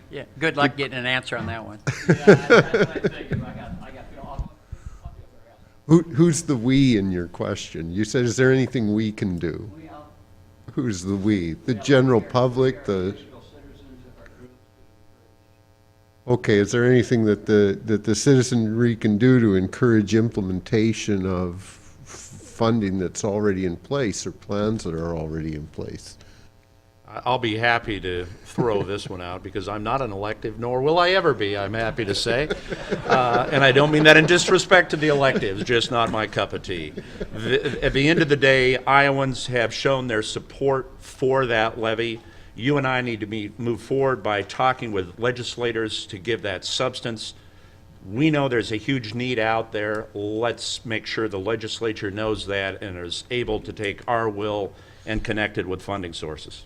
Yeah, good luck getting an answer on that one. Who's the we in your question? You said, is there anything we can do? Who's the we? The general public? Okay, is there anything that the citizenry can do to encourage implementation of funding that's already in place or plans that are already in place? I'll be happy to throw this one out because I'm not an elective, nor will I ever be, I'm happy to say. And I don't mean that in disrespect to the electives, just not my cup of tea. At the end of the day, Iowans have shown their support for that levy. You and I need to move forward by talking with legislators to give that substance. We know there's a huge need out there. Let's make sure the legislature knows that and is able to take our will and connect it with funding sources.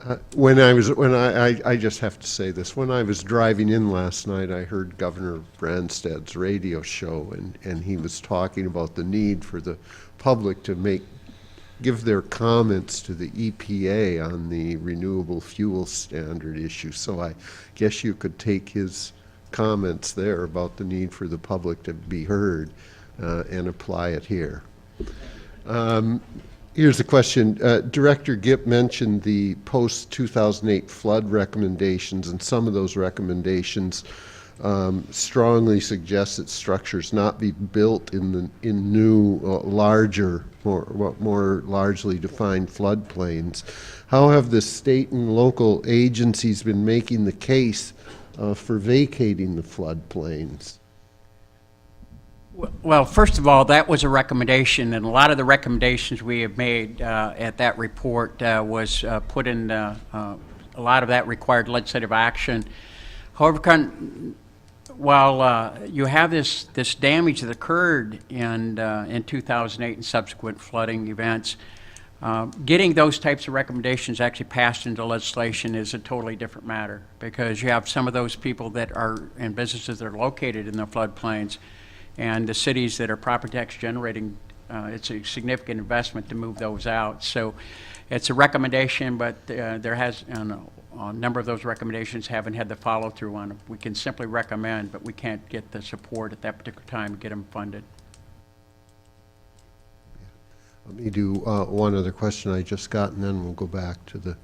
I just have to say this. When I was driving in last night, I heard Governor Branstad's radio show, and he was talking about the need for the public to give their comments to the EPA on the renewable fuel standard issue. So I guess you could take his comments there about the need for the public to be heard and apply it here. Here's a question. Director Gipp mentioned the post-2008 flood recommendations, and some of those recommendations strongly suggest that structures not be built in new, larger, more largely defined floodplains. How have the state and local agencies been making the case for vacating the floodplains? Well, first of all, that was a recommendation, and a lot of the recommendations we have made at that report was put in, a lot of that required legislative action. However, while you have this damage that occurred in 2008 and subsequent flooding events, getting those types of recommendations actually passed into legislation is a totally different matter, because you have some of those people that are in businesses that are located in the floodplains, and the cities that are property tax generating, it's a significant investment to move those out. So it's a recommendation, but there has, a number of those recommendations haven't had the follow through on them. We can simply recommend, but we can't get the support at that particular time to get them funded. Let me do one other question I just got, and then we'll go back to the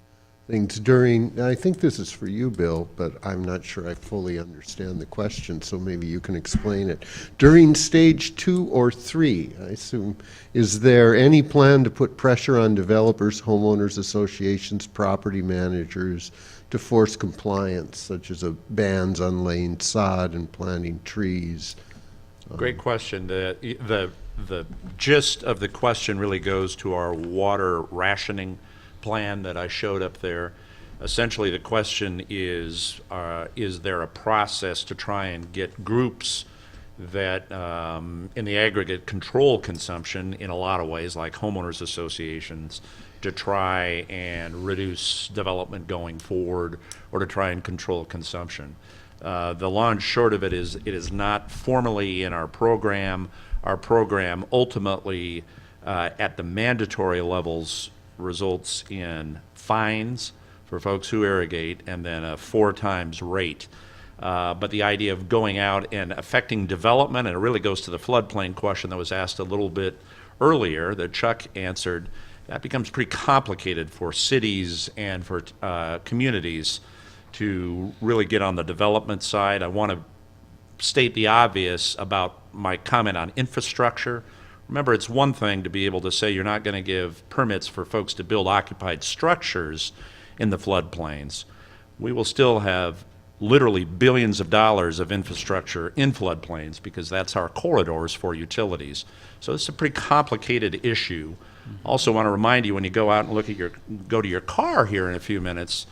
things during, I think this is for you, Bill, but I'm not sure I fully understand the question, so maybe you can explain it. During stage 2 or 3, I assume, is there any plan to put pressure on developers, homeowners associations, property managers to force compliance, such as bans on laying sod and planting trees? Great question. The gist of the question really goes to our water rationing plan that I showed up there. Essentially, the question is there a process to try and get groups that in the aggregate control consumption in a lot of ways, like homeowners associations, to try and reduce development going forward, or to try and control consumption? The long and short of it is, it is not formally in our program. Our program ultimately, at the mandatory levels, results in fines for folks who irrigate, and then a 4 times rate. But the idea of going out and affecting development, and it really goes to the floodplain question that was asked a little bit earlier that Chuck answered, that becomes pretty complicated for cities and for communities to really get on the development side. I want to state the obvious about my comment on infrastructure. Remember, it's one thing to be able to say you're not going to give permits for folks to build occupied structures in the floodplains. We will still have literally billions of dollars of infrastructure in floodplains, because that's our corridors for utilities. So it's a pretty complicated issue. Also want to remind you, when you go out and go to your car here in a few minutes,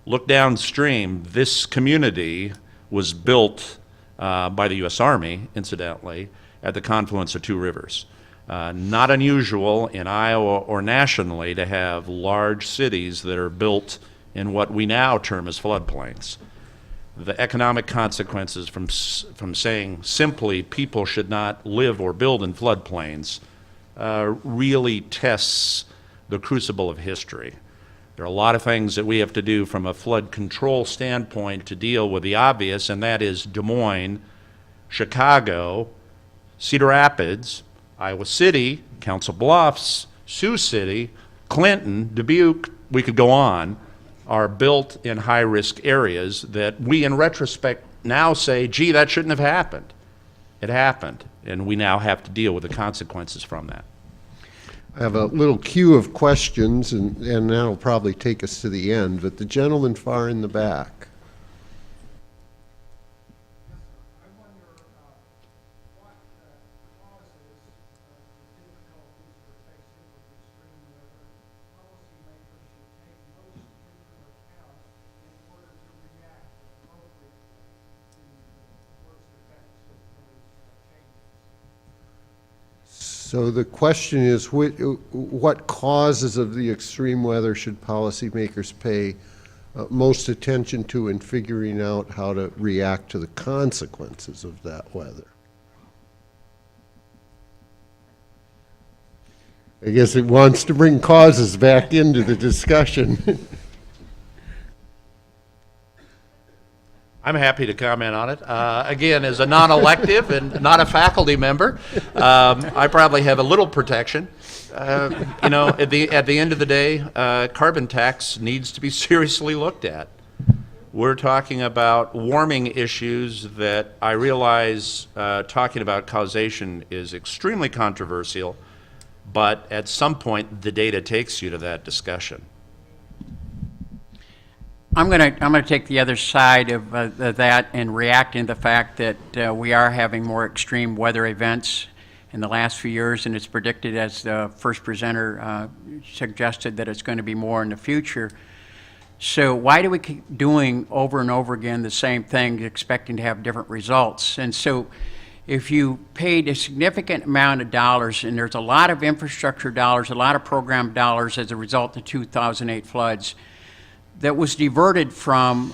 look downstream. This community was built by the U.S. Army, incidentally, at the confluence of 2 rivers. Not unusual in Iowa or nationally to have large cities that are built in what we now term as floodplains. The economic consequences from saying simply people should not live or build in floodplains really tests the crucible of history. There are a lot of things that we have to do from a flood control standpoint to deal with the obvious, and that is Des Moines, Chicago, Cedar Rapids, Iowa City, Council Bluffs, Sioux City, Clinton, Dubuque, we could go on, are built in high-risk areas that we, in retrospect, now say, gee, that shouldn't have happened. It happened, and we now have to deal with the consequences from that. I have a little queue of questions, and that'll probably take us to the end, but the gentleman far in the back. So the question is, what causes of the extreme weather should policymakers pay most attention to in figuring out how to react to the consequences of that weather? I guess it wants to bring causes back into the discussion. I'm happy to comment on it. Again, as a non-elective and not a faculty member, I probably have a little protection. You know, at the end of the day, carbon tax needs to be seriously looked at. We're talking about warming issues that I realize talking about causation is extremely controversial, but at some point the data takes you to that discussion. I'm gonna take the other side of that and react to the fact that we are having more extreme weather events in the last few years, and it's predicted, as the first presenter suggested, that it's going to be more in the future. So why do we keep doing over and over again the same thing, expecting to have different results? And so if you paid a significant amount of dollars, and there's a lot of infrastructure dollars, a lot of program dollars as a result of the 2008 floods, that was diverted from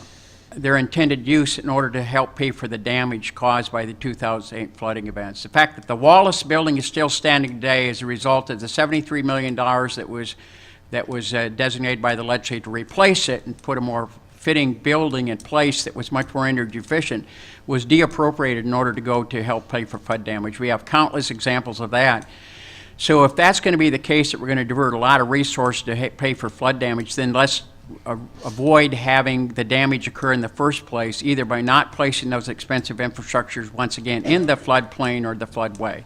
their intended use in order to help pay for the damage caused by the 2008 flooding events. The fact that the Wallace building is still standing today as a result of the $73 million that was designated by the legislature to replace it and put a more fitting building in place that was much more energy efficient was deappropriated in order to go to help pay for flood damage. We have countless examples of that. So if that's going to be the case, that we're going to divert a lot of resources to pay for flood damage, then let's avoid having the damage occur in the first place, either by not placing those expensive infrastructures once again in the floodplain or the floodway.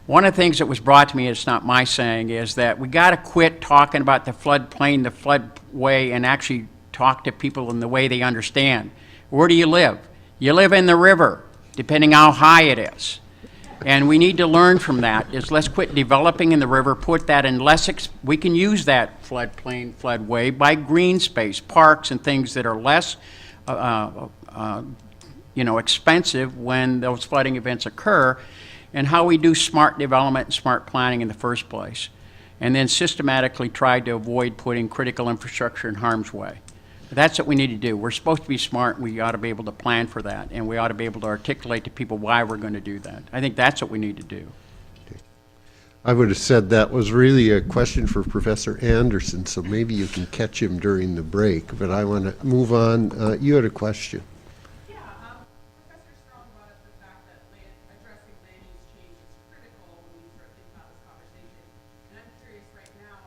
One of the things that was brought to me, it's not my saying, is that we got to quit talking about the floodplain, the floodway, and actually talk to people in the way they understand. Where do you live? You live in the river, depending how high it is. And we need to learn from that, is let's quit developing in the river, put that in less, we can use that floodplain, floodway by green space, parks and things that are less, expensive when those flooding events occur, and how we do smart development and smart planning in the first place. And then systematically try to avoid putting critical infrastructure in harm's way. That's what we need to do. We're supposed to be smart, and we ought to be able to plan for that, and we ought to be able to articulate to people why we're going to do that. I think that's what we need to do. I would have said that was really a question for Professor Anderson, so maybe you can catch him during the break, but I want to move on. You had a question. Yeah, Professor Strong brought up the fact that addressing land use change is critical when we start thinking about this conversation. And I'm curious right now,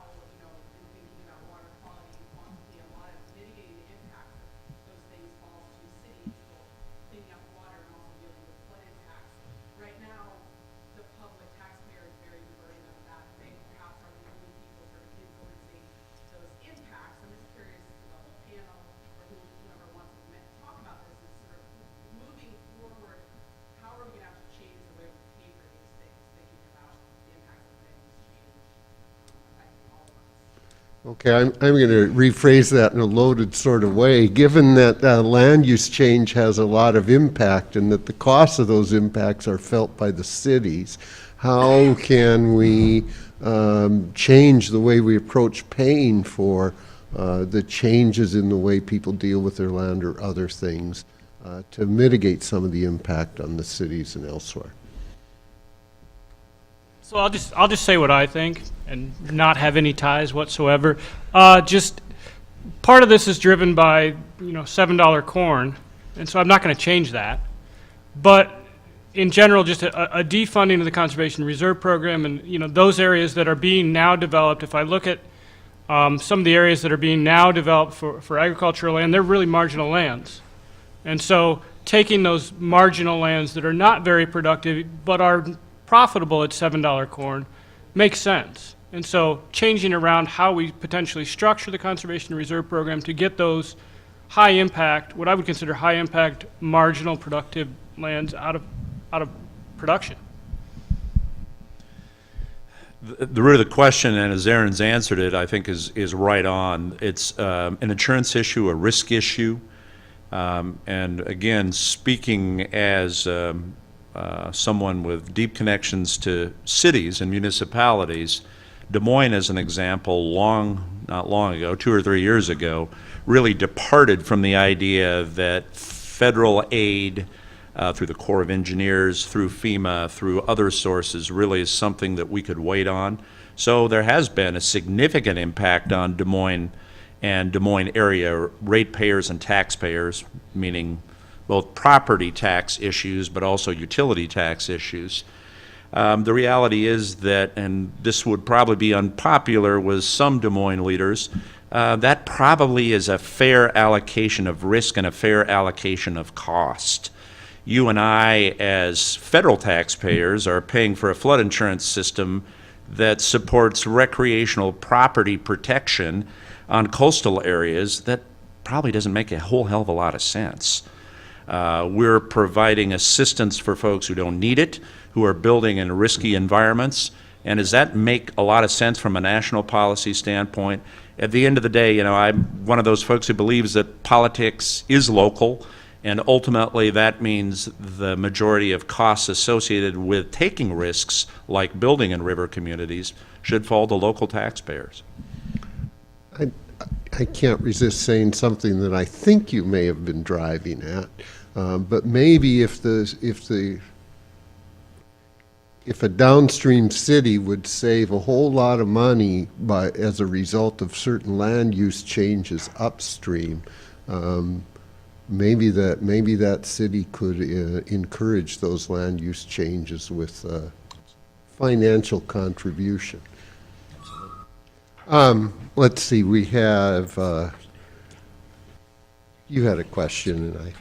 in thinking about water quality and quantity, a lot of mitigating the impacts of those things falls to cities, cleaning up water and also dealing with flood impacts. Right now, the public taxpayer is very burdened on that. They perhaps are the only people sort of influencing those impacts. I'm just curious to the whole panel, or whoever wants to talk about this, is sort of moving forward, how are we going to have to change the way we pay for these things, thinking about the impacts of land use change affecting all of us. Okay, I'm going to rephrase that in a loaded sort of way. Given that land use change has a lot of impact and that the costs of those impacts are felt by the cities, how can we change the way we approach paying for the changes in the way people deal with their land or other things to mitigate some of the impact on the cities and elsewhere? So I'll just say what I think and not have any ties whatsoever. Just part of this is driven by $7 corn, and so I'm not going to change that. But in general, just a defunding of the Conservation Reserve Program, and those areas that are being now developed. If I look at some of the areas that are being now developed for agricultural land, they're really marginal lands, and so taking those marginal lands that are not very productive but are profitable at $7 corn makes sense. And so changing around how we potentially structure the Conservation Reserve Program to get those high impact, what I would consider high impact marginal productive lands out of production. The root of the question, and as Aaron's answered it, I think is right on. It's an insurance issue, a risk issue. And again, speaking as someone with deep connections to cities and municipalities, Des Moines, as an example, not long ago, 2 or 3 years ago, really departed from the idea that federal aid through the Corps of Engineers, through FEMA, through other sources, really is something that we could wait on. So there has been a significant impact on Des Moines and Des Moines area ratepayers and taxpayers, meaning both property tax issues but also utility tax issues. The reality is that, and this would probably be unpopular with some Des Moines leaders, that probably is a fair allocation of risk and a fair allocation of cost. You and I, as federal taxpayers, are paying for a flood insurance system that supports recreational property protection on coastal areas that probably doesn't make a whole hell of a lot of sense. We're providing assistance for folks who don't need it, who are building in risky environments, and does that make a lot of sense from a national policy standpoint? At the end of the day, you know, I'm one of those folks who believes that politics is local, and ultimately that means the majority of costs associated with taking risks like building in river communities should fall to local taxpayers. I can't resist saying something that I think you may have been driving at, but maybe if a downstream city would save a whole lot of money as a result of certain land use changes upstream, maybe that city could encourage those land use changes with financial contribution. Let's see, we have, you had a question, and I'd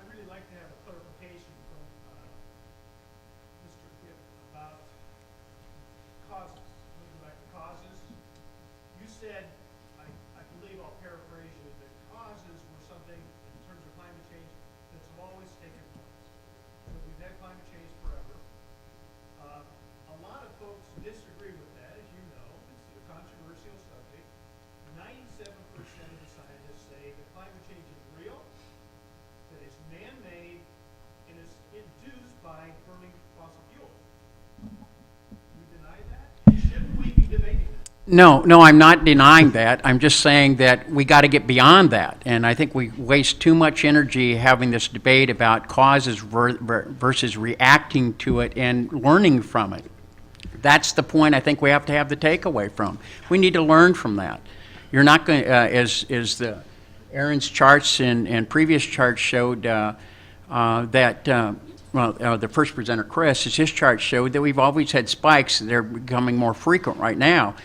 really like to have a clarification from Mr. Gipp about causes. Maybe like the causes. You said, I believe I'll paraphrase you, that causes were something in terms of climate change that's always taken place. So we've had climate change forever. A lot of folks disagree with that, as you know. It's a controversial subject. 97% of the scientists say that climate change is real, that it's man-made, and is induced by burning fossil fuels. You deny that? Shouldn't we be debating that? No, I'm not denying that. I'm just saying that we got to get beyond that. And I think we waste too much energy having this debate about causes versus reacting to it and learning from it. That's the point I think we have to have the takeaway from. We need to learn from that. You're not going, as Aaron's charts and previous charts showed the first presenter, Chris, his chart showed that we've always had spikes. They're becoming more frequent right now.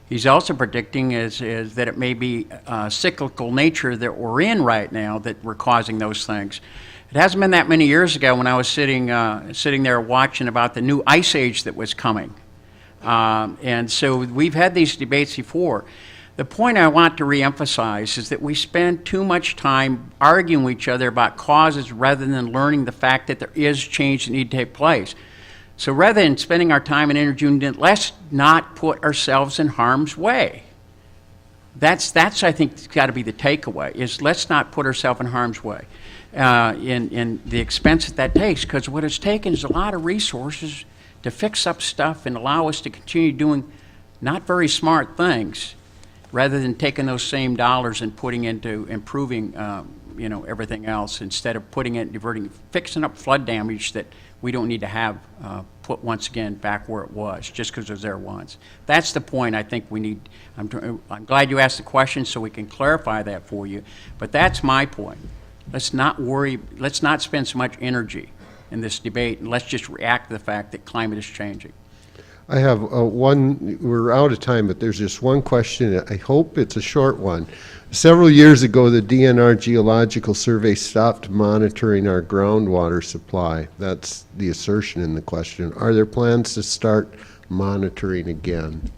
He's also predicting is that it may be a cyclical nature that we're in right now that we're causing those things. It hasn't been that many years ago when I was sitting there watching about the new ice age that was coming. And so we've had these debates before. The point I want to reemphasize is that we spend too much time arguing with each other about causes rather than learning the fact that there is change that needs to take place. So rather than spending our time and energy, let's not put ourselves in harm's way. That's I think, got to be the takeaway, is let's not put ourselves in harm's way in the expense that takes, because what it's taken is a lot of resources to fix up stuff and allow us to continue doing not very smart things, rather than taking those same dollars and putting into improving, everything else, instead of putting it, fixing up flood damage that we don't need to have put once again back where it was, just because it was there once. That's the point I think we need. I'm glad you asked the question so we can clarify that for you, but that's my point. Let's not worry, let's not spend so much energy in this debate, and let's just react to the fact that climate is changing. I have we're out of time, but there's just one question. I hope it's a short one. Several years ago, the DNR Geological Survey stopped monitoring our groundwater supply. That's the assertion in the question. Are there plans to start monitoring again?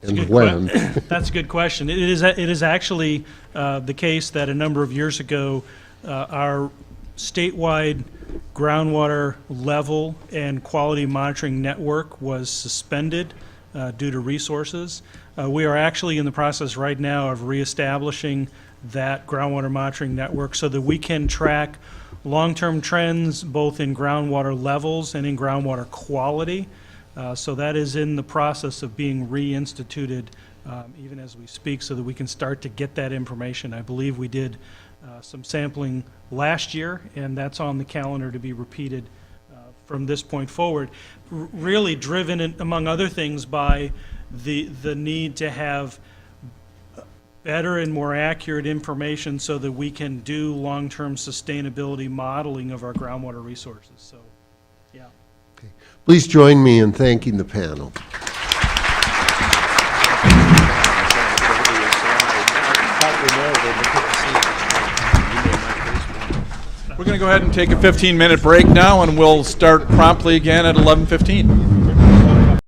And when? That's a good question. It is actually the case that a number of years ago, our statewide groundwater level and quality monitoring network was suspended due to resources. We are actually in the process right now of reestablishing that groundwater monitoring network so that we can track long-term trends both in groundwater levels and in groundwater quality. So that is in the process of being reinstituted even as we speak, so that we can start to get that information. I believe we did some sampling last year, and that's on the calendar to be repeated from this point forward, really driven, among other things, by the need to have better and more accurate information so that we can do long-term sustainability modeling of our groundwater resources. So, yeah. Please join me in thanking the panel. We're going to go ahead and take a 15-minute break now, and we'll start promptly again at 11:15.